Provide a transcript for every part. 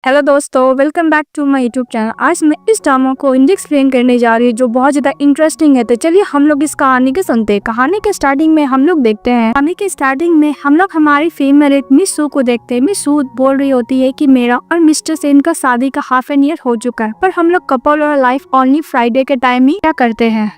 Hello दोस्तों, welcome back to my YouTube channel. आज मैं इस ड्रामा को हिंदी एक्सप्लेन करने जा रही हूँ जो बहुत ज्यादा इंटरेस्टिंग है। तो चलिए हम लोग इस कहानी के सुनते हैं। कहानी के स्टार्टिंग में हम लोग देखते हैं, कहानी के स्टार्टिंग में हम लोग हमारी फीमेल मिस सू को देखते हैं। मिस सू बोल रही होती है कि मेरा और मिस्टर सेन का शादी का हाफ एन ईयर हो चुका है, पर हम लोग कपल और लाइफ ओनली फ्राइडे के टाइम ही क्या करते हैं,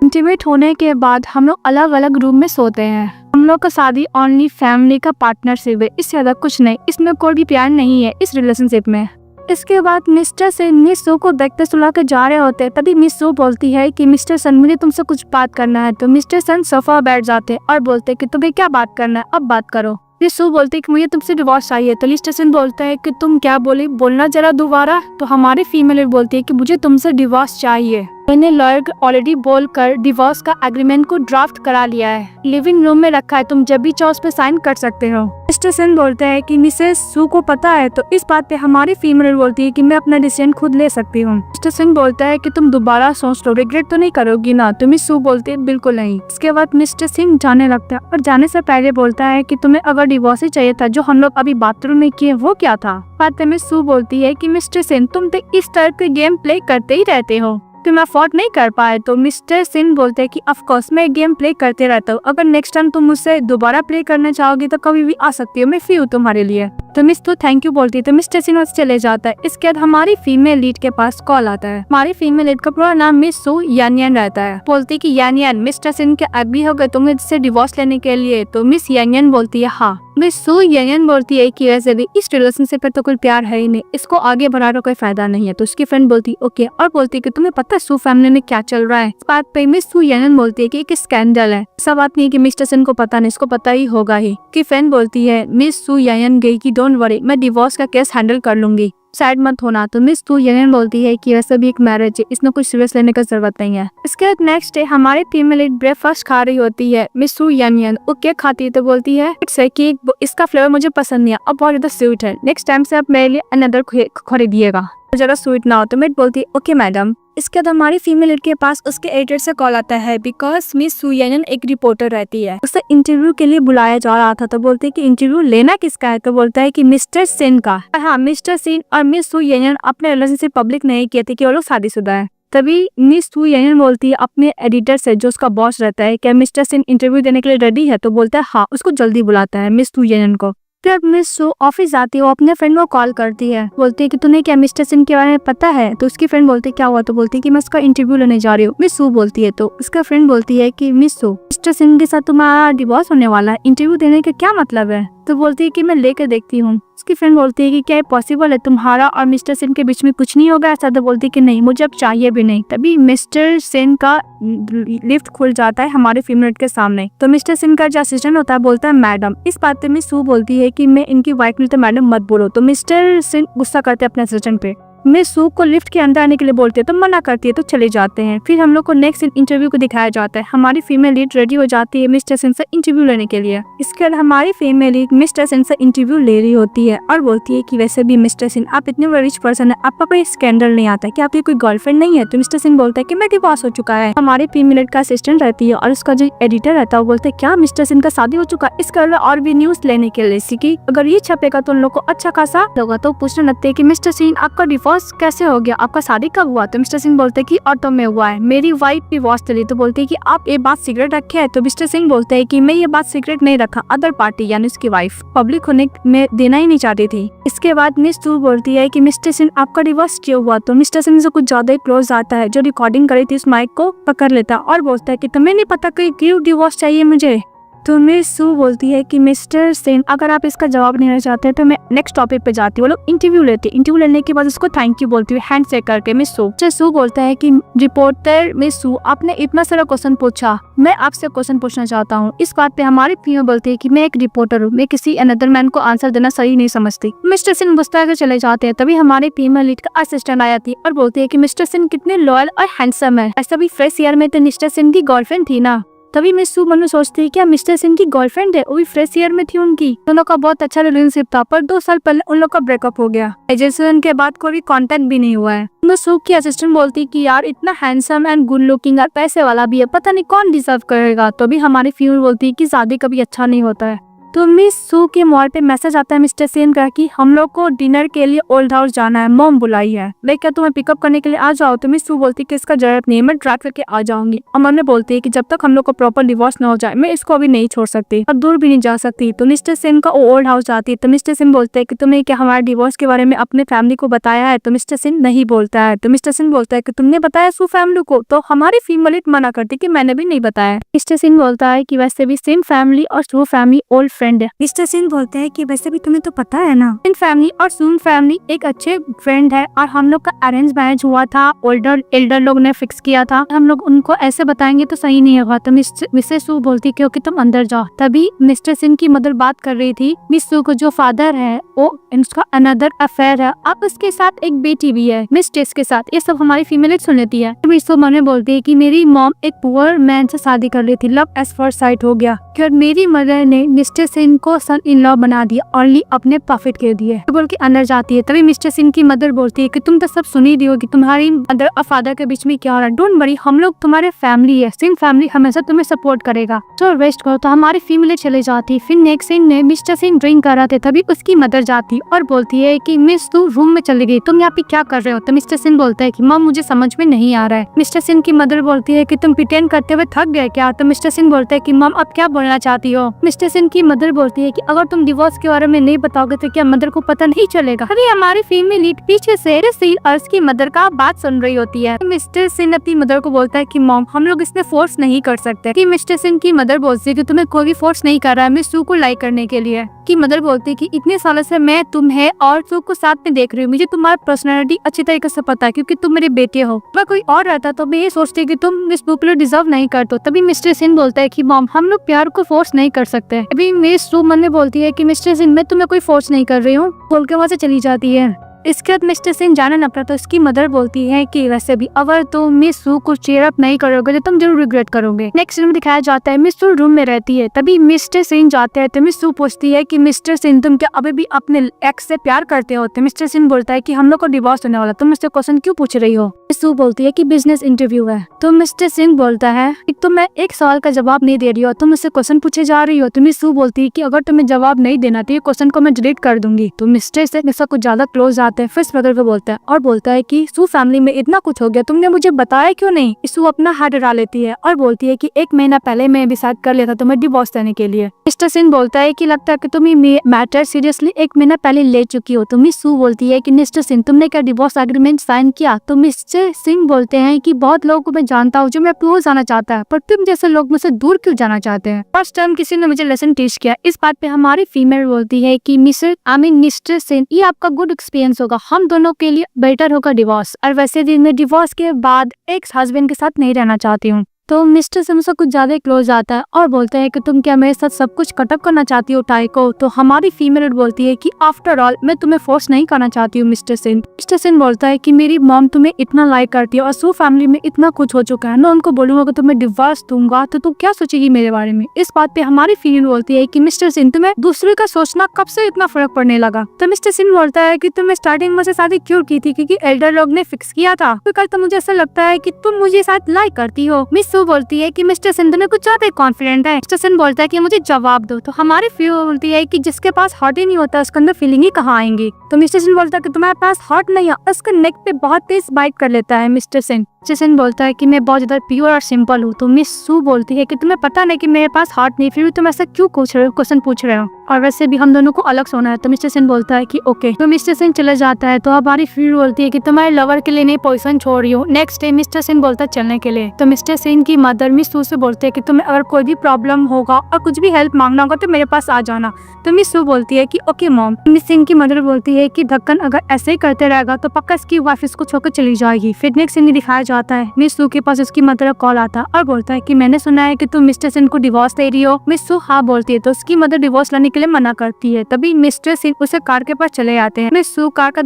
इंटीमेट होने के बाद हम लोग अलग अलग रूम में सोते हैं। हम लोग का शादी ओनली फैमिली का पार्टनरशिप है, इससे ज्यादा कुछ नहीं। इसमें कोई भी प्यार नहीं है इस रिलेशनशिप में। इसके बाद मिस्टर सेन मिस सू को देखते सुला के जा रहे होते हैं। तभी मिस सू बोलती है कि मिस्टर सन मुझे तुमसे कुछ बात करना है। तो मिस्टर सन सोफा बैठ जाते हैं और बोलते हैं कि तुम्हें क्या बात करना है, अब बात करो। मिस सू बोलती है कि मुझे तुमसे डिवोर्स चाहिए। तो मिस्टर सेन बोलता है कि तुम क्या बोली, बोलना जरा दोबारा। तो हमारी फीमेल बोलती है कि मुझे तुमसे डिवोर्स चाहिए। मैंने लॉयर को ऑलरेडी बोलकर डिवोर्स का एग्रीमेंट को ड्राफ्ट करा लिया है, लिविंग रूम में रखा है, तुम जब भी चाहो उस पे साइन कर सकते हो। मिस्टर सेन बोलते हैं कि मिसेस सू को पता है। तो इस बात पे हमारी फीमेल बोलती है कि मैं अपना डिसीजन खुद ले सकती हूँ। मिस्टर सेन बोलता है कि तुम दोबारा सोच लो, रिग्रेट तो नहीं करोगी ना। तो मिस सू बोलती है बिल्कुल नहीं। इसके बाद मिस्टर सिंह जाने लगता है और जाने से पहले बोलता है कि तुम्हें अगर डिवोर्स ही चाहिए था, जो हम लोग अभी बाथरूम में किए वो क्या था। बात में मिस सू बोलती है कि मिस्टर सेन तुम तो इस तरह के गेम प्ले करते ही रहते हो, तुम अफोर्ड नहीं कर पाए। तो मिस्टर सिन बोलते हैं कि ऑफ कोर्स मैं गेम प्ले करते रहता हूँ, अगर नेक्स्ट टाइम तुम मुझसे दोबारा प्ले करना चाहोगी तो कभी भी आ सकती हो, मैं फ्री हूँ तुम्हारे लिए। तो मिस तो थैंक यू बोलती है। तो मिस्टर सिन वहाँ चले जाता है। इसके बाद हमारी फीमेल लीड के पास कॉल आता है। हमारी फीमेल लीड का पूरा नाम मिस सू यानियन रहता है। बोलती है कि यानियन मिस्टर सिन के एग्री हो गए तुम्हें इससे डिवोर्स लेने के लिए। तो मिस यानियन बोलती है हाँ। मिस सू यानियन बोलती है कि वैसे भी इस रिलेशनशिप पे तो कोई प्यार है ही नहीं, इसको आगे बढ़ाने का कोई फायदा नहीं है। तो उसकी फ्रेंड बोलती है ओके, और बोलती है कि तुम्हें पता है सू फैमिली में क्या चल रहा है। इस बात पे मिस सू यानियन बोलती है कि एक स्कैंडल है, ऐसा बात नहीं है कि मिस्टर सिन को पता नहीं, इसको पता ही होगा ही। की फ्रेंड बोलती है मिस सू यानियन गई कि डोंट वरी, मैं डिवोर्स का केस हैंडल कर लूंगी, साइड मत होना। तो मिस सू यानियन बोलती है कि वैसे भी एक मैरिज है, इसमें कुछ सीरियस लेने का जरूरत नहीं है। इसके बाद नेक्स्ट डे हमारी फीमेल ब्रेकफास्ट खा रही होती है। मिस सू यानियन वो केक खाती है तो बोलती है कि इसका फ्लेवर मुझे पसंद नहीं है और बहुत ज्यादा स्वीट है, नेक्स्ट टाइम से आप मेरे लिए अनदर खरीदिएगा, ज्यादा स्वीट ना हो। तो मैं बोलती है ओके मैडम। इसके बाद हमारी फीमेल के पास उसके एडिटर से कॉल आता है, बिकॉज मिस सू यानियन एक रिपोर्टर रहती है, उसे इंटरव्यू के लिए बुलाया जा रहा था। तो बोलते है कि इंटरव्यू लेना किसका है। तो बोलता है कि मिस्टर सेन का। हाँ, मिस्टर सेन और मिस सू यानियन अपने रिलेशनशिप पब्लिक नहीं किए थे कि वो लोग शादीशुदा है। तभी मिस सू यानियन बोलती है अपने एडिटर से, जो उसका बॉस रहता है, क्या मिस्टर सेन इंटरव्यू देने के लिए रेडी है। तो बोलता है हाँ, उसको जल्दी बुलाता है मिस सू यानियन को। फिर मिस सू ऑफिस आती है, वो अपने फ्रेंड को कॉल करती है, बोलती है कि तूने क्या मिस्टर सिन के बारे में पता है। तो उसकी फ्रेंड बोलती है क्या हुआ। तो बोलती है कि मैं उसका इंटरव्यू लेने जा रही हूँ। मिस सू बोलती है। तो उसका फ्रेंड बोलती है कि मिस सू मिस्टर सिन के साथ तुम्हारा डिवोर्स होने वाला है, इंटरव्यू देने का क्या मतलब है। तो बोलती है कि मैं लेकर देखती हूँ। उसकी फ्रेंड बोलती है कि क्या पॉसिबल है, तुम्हारा और मिस्टर सेन के बीच में कुछ नहीं होगा ऐसा। तो बोलती है कि नहीं, मुझे अब चाहिए भी नहीं। तभी मिस्टर सेन का लिफ्ट खुल जाता है हमारे फीमेल के सामने। तो मिस्टर सेन का जो असिस्टेंट होता है बोलता है मैडम। इस बात पे मिस सू बोलती है कि मैं इनकी वाइफ नहीं, तो मैडम मत बोलो। तो मिस्टर सेन गुस्सा करते हैं अपने असिस्टेंट पे। मिस सू को लिफ्ट के अंदर आने के लिए बोलते हैं तो मना करती है, तो चले जाते हैं। फिर हम लोग को नेक्स्ट इंटरव्यू को दिखाया जाता है। हमारी फीमेल लीड रेडी हो जाती है मिस्टर सेन से इंटरव्यू लेने के लिए। इसके बाद हमारी फीमेल लीड मिस्टर सेन से इंटरव्यू ले रही होती है और बोलती है कि वैसे भी मिस्टर सेन आप इतने बड़े रिच पर्सन है, आपका कोई स्कैंडल नहीं आता कि आपकी कोई गर्लफ्रेंड नहीं है। तो मिस्टर सेन बोलता है कि मैं डिवोर्स हो चुका है। हमारी फीमेल लीड का असिस्टेंट रहती है और उसका जो एडिटर रहता है वो बोलते है क्या मिस्टर सेन का शादी हो चुका है। इसके अलावा और भी न्यूज लेने के लिए कि अगर ये छपेगा तो उन लोग को अच्छा खासा होगा। तो पूछने लगते है कि मिस्टर सेन आपका डिवोर्स कैसे हो गया, आपका शादी कब हुआ। तो मिस्टर सिंह बोलते हैं कि ऑटो में हुआ है, मेरी वाइफ डिवोर्स चली। तो बोलते हैं कि आप ये बात सीक्रेट रखे है। तो मिस्टर सिंह बोलते हैं कि मैं ये बात सीक्रेट नहीं रखा, अदर पार्टी यानी उसकी वाइफ पब्लिक होने में देना ही नहीं चाहती थी। इसके बाद मिस सू बोलती है कि मिस्टर सिंह आपका डिवोर्स क्यों हुआ। तो मिस्टर सिंह से कुछ ज्यादा ही क्लोज आता है, जो रिकॉर्डिंग करी थी उस माइक को पकड़ लेता है और बोलता है कि तुम्हें नहीं पता कि क्यों डिवोर्स चाहिए मुझे। तो मिस सू बोलती है कि मिस्टर सेन अगर आप इसका जवाब नहीं देना चाहते तो मैं नेक्स्ट टॉपिक पे जाती हूँ। वो लोग इंटरव्यू लेते हैं, इंटरव्यू लेने के बाद उसको थैंक यू बोलती हुई हैंड शेक करके मिस सू बोलता है कि रिपोर्टर मिस सू आपने इतना सारा क्वेश्चन पूछा, मैं आपसे क्वेश्चन पूछना चाहता हूँ। इस बात पे हमारी फीमेल बोलती है कि मैं एक रिपोर्टर हूँ, मैं किसी अनदर मैन को आंसर देना सही नहीं समझती। मिस्टर सिंह गुस्सा करके चले जाते हैं। तभी हमारी फीमेल लीड का असिस्टेंट आया थी और बोलती है कि मिस्टर सिंह कितने लॉयल और हैंडसम है, ऐसा भी फ्रेश ईयर में तो मिस्टर सिंह की गर्लफ्रेंड थी ना। तभी मिस सू मन में सोचती है क्या मिस्टर सिंह की गर्लफ्रेंड है, वो भी फ्रेश ईयर में थी उनकी। दोनों का बहुत अच्छा रिलेशनशिप था, पर 2 साल पहले उन लोग का ब्रेकअप हो गया। एजुकेशन के बाद कोई कांटेक्ट भी नहीं हुआ है। मिस सू की असिस्टेंट बोलती कि यार इतना हैंडसम एंड गुड लुकिंग और पैसे वाला भी है, पता नहीं कौन डिजर्व करेगा। तो भी हमारी फीमेल बोलती है कि शादी कभी अच्छा नहीं होता है, तो मिस सू के मोबाइल पे मैसेज आता है मिस्टर सेन का कि हम लोग को डिनर के लिए ओल्ड हाउस जाना है, मॉम बुलाई है, लाइक क्या तुम्हें पिकअप करने के लिए आ जाओ। तो मिस सू बोलती है कि इसका जरूरत नहीं है, मैं ड्राइव करके आ जाऊंगी। अमर ने बोलती है कि जब तक हम लोग को प्रॉपर डिवोर्स न हो जाए मैं इसको अभी नहीं छोड़ सकती और दूर भी नहीं जा सकती। तो मिस्टर सेन का ओल्ड हाउस जाती है। तो मिस्टर सेन बोलते है कि तुमने क्या हमारे डिवोर्स के बारे में अपने फैमिली को बताया है। तो मिस्टर सेन नहीं बोलता है। तो मिस्टर सेन बोलता है कि तुमने बताया सू फैमिली को। तो हमारी फीमेल मना करती कि मैंने भी नहीं बताया। मिस्टर सेन बोलता है कि वैसे भी सेन फैमिली और सू फैमिली ओल्ड फ्रेंड है। मिस्टर सेन बोलते हैं कि वैसे भी तुम्हें तो पता है ना, सेन फैमिली और सून फैमिली एक अच्छे फ्रेंड है और हम लोग का अरेंज मैरिज हुआ था, एल्डर लोग ने फिक्स किया था। हम लोग उनको ऐसे बताएंगे तो सही नहीं होगा। तो मिसेस सू बोलती क्योंकि तुम अंदर जाओ। तभी मिस्टर सेन की मदर बात कर रही थी मिस सू को जो फादर है वो उसका अनदर अफेयर है, अब उसके साथ एक बेटी भी है मिस टेस के साथ। ये सब हमारी फीमेल सुन लेती है। मिस सू मने बोलती है कि मेरी मॉम एक पुअर मैन से शादी कर ली थी, लव एट फर्स्ट साइट हो गया और मेरी मदर ने मिस्टर सेन को सन इन लॉ बना दिया, ओनली अपने प्रॉफिट के दिए। तो बोल के अंदर जाती है। तभी मिस्टर सेन की मदर बोलती है कि तुम तो सब सुन ही रही हो कि तुम्हारी मदर और फादर के बीच में क्या हो रहा है, डोंट वरी, हम लोग तुम्हारे फैमिली है, सेन फैमिली हमेशा तुम्हें सपोर्ट करेगा, तो रेस्ट करो। तो हमारी फीमेल चले जाती। फिर नेक्स्ट सीन में मिस्टर सेन ड्रिंक कर रहे थे, तभी उसकी मदर जाती और बोलती है कि मिस तू रूम में चली गई, तुम यहाँ पे क्या कर रहे हो। तो मिस्टर सेन बोलता है कि मॉम मुझे समझ में नहीं आ रहा है। मिस्टर सेन की मदर बोलती है कि तुम प्रिटेंड करते हुए थक गए क्या। तो मिस्टर सेन बोलता है कि मॉम अब क्या बोलना चाहती हो। मिस्टर सेन की मदर बोलती है कि अगर तुम डिवोर्स के बारे में नहीं बताओगे तो क्या मदर को पता नहीं चलेगा। अभी हमारी फीमेल लीड पीछे से अर्श की मदर का बात सुन रही होती है। मिस्टर सेन अपनी मदर को बोलता है कि मॉम हम लोग इसमें फोर्स नहीं कर सकते। कि मिस्टर सेन की मदर बोलती है कि तुम्हें कोई भी फोर्स नहीं कर रहा है मिस सू को लाइक करने के लिए। की मदर बोलती है कि इतने सालों से मैं तुम्हें और सू को साथ में देख रही हूँ, मुझे तुम्हारा पर्सनैलिटी अच्छी तरीके से पता है क्योंकि तुम मेरे बेटे हो। अगर कोई और रहता तो मैं ये सोचती कि तुम इस बुक डिजर्व नहीं करते। तभी मिस्टर सेन बोलता है कि मॉम हम लोग प्यार को फोर्स नहीं कर सकते। अभी मिस सू मन में बोलती है कि मिस्टर सेन मैं तुम्हें कोई फोर्स नहीं कर रही हूँ, बोल के वहाँ से चली जाती है। इसके बाद मिस्टर सेन जाना न पड़ा तो उसकी मदर बोलती है कि वैसे भी अगर तुम मिस सू को चेयर अप नहीं करोगे तो तुम जरूर रिग्रेट करोगे। नेक्स्ट सीन में दिखाया जाता है मिस सू रूम में रहती है। तभी मिस्टर सेन जाते हैं तो मिस सू पूछती है कि मिस्टर सेन तुम क्या अभी भी अपने एक्स से प्यार करते हो। तो मिस्टर सेन बोलता है कि हम लोग को डिवोर्स होने वाला, तुम मुझसे क्वेश्चन क्यों पूछ रही हो। मिस सू बोलती है कि बिजनेस इंटरव्यू है। तो मिस्टर सेन बोलता है कि तुम मैं एक सवाल का जवाब नहीं दे रही हो, तुम मुझसे क्वेश्चन पूछे जा रही हो। तो मिस सू बोलती है कि अगर तुम्हें जवाब नहीं देना तो ये क्वेश्चन को मैं डिलीट कर दूंगी। तो मिस्टर सेन इसका कुछ ज्यादा क्लोज आते हैं, फिर ब्रदर बोलता है और बोलता है कि सू फैमिली में इतना कुछ हो गया, तुमने मुझे बताया क्यों नहीं। सू अपना हाथ डरा लेती है और बोलती है कि 1 महीना पहले मैं डिसाइड कर लिया था तुम्हें डिवोर्स देने के लिए। मिस्टर सेन बोलता है कि लगता है कि तुम ये मैटर सीरियसली 1 महीना पहले ले चुकी हो। तो मिस सू बोलती है कि मिस्टर सेन तुमने क्या डिवोर्स एग्रीमेंट साइन किया। तो मिस्टर सिंह बोलते हैं कि बहुत लोगों को मैं जानता हूँ जो मैं क्लोज आना चाहता है, पर तुम जैसे लोग मुझसे दूर क्यों जाना चाहते हैं। फर्स्ट टाइम किसी ने मुझे लेसन टीच किया। इस बात पे हमारी फीमेल बोलती है कि मिस्टर सेन ये आपका गुड एक्सपीरियंस होगा, हम दोनों के लिए बेटर होगा डिवोर्स। और वैसे भी मैं डिवोर्स के बाद एक्स हस्बैंड के साथ नहीं रहना चाहती हूँ। तो मिस्टर सेन मुझसे कुछ ज्यादा क्लोज आता है और बोलता है कि तुम क्या मेरे साथ सब कुछ कटअप करना चाहती हो टाई को। तो हमारी फीमेल बोलती है कि आफ्टर ऑल मैं तुम्हें फोर्स नहीं करना चाहती हूँ मिस्टर सेन। मिस्टर सेन बोलता है कि मेरी मॉम तुम्हें इतना लाइक करती है और सू फैमिली में इतना कुछ हो चुका है, मैं उनको बोलूंगा कि तुम्हें डिवोर्स दूंगा तो तुम क्या सोचेगी मेरे बारे में। इस बात पे हमारी फीमेल बोलती है कि मिस्टर सेन तुम्हें दूसरे का सोचना कब से इतना फर्क पड़ने लगा। तो मिस्टर सेन बोलता है कि तुम्हें स्टार्टिंग में से शादी क्यों की थी, क्योंकि एल्डर लोग ने फिक्स किया था। तो कल तो मुझे ऐसा लगता है कि तुम मुझे साथ लाइक करती हो। मिस सू बोलती है कि मिस्टर सेन तुम्हें कुछ ज्यादा कॉन्फिडेंट है। मिस्टर सेन बोलता है कि मुझे जवाब दो। तो हमारी फीमेल बोलती है कि जिसके पास हार्ट ही नहीं होता उसके अंदर फीलिंग ही कहाँ आएंगी। तो मिस्टर सेन बोलता है कि तुम्हारे पास हार्ट नहीं है, उसका नेक पे बहुत तेज बाइट कर लेता है मिस्टर सेन। मिस्टर सेन बोलता है कि मैं बहुत ज्यादा प्योर और सिंपल हूँ। तो मिस सू बोलती है कि तुम्हें पता नहीं कि मेरे पास हार्ट नहीं, फिर भी तुम ऐसा क्यों क्वेश्चन पूछ रहे हो, और वैसे भी हम दोनों को अलग सोना है। तो मिस्टर सेन बोलता है कि ओके। तो मिस्टर सेन चले जाता है। तो हमारी फीमेल बोलती है कि तुम्हारे लवर के लिए नहीं पोजीशन छोड़ रही हूँ। नेक्स्ट डे मिस्टर सेन बोलता है चलने के लिए। तो मिस्टर सेन की मदर मिस सू से बोलते है कि तुम्हें अगर कोई भी प्रॉब्लम होगा और कुछ भी हेल्प मांगना होगा तो मेरे पास आ जाना। तो मिस सू बोलती है कि ओके मॉम। मिस सिंह की मदर बोलती है कि ढक्कन अगर ऐसे ही करते रहेगा तो पक्का इसकी वाइफ इसको छोड़कर चली जाएगी। फिर नेक्स्ट सीन दिखाया जाता है मिस सू के पास उसकी मदर का कॉल आता और बोलता है कि मैंने सुना है कि तुम मिस्टर सेन को डिवोर्स दे रही हो। मिस सू हाँ बोलती है। तो उसकी मदर डिवोर्स लेने के लिए मना करती है। तभी मिस्टर सेन उसे कार के पास चले आते हैं। मिस सू कार का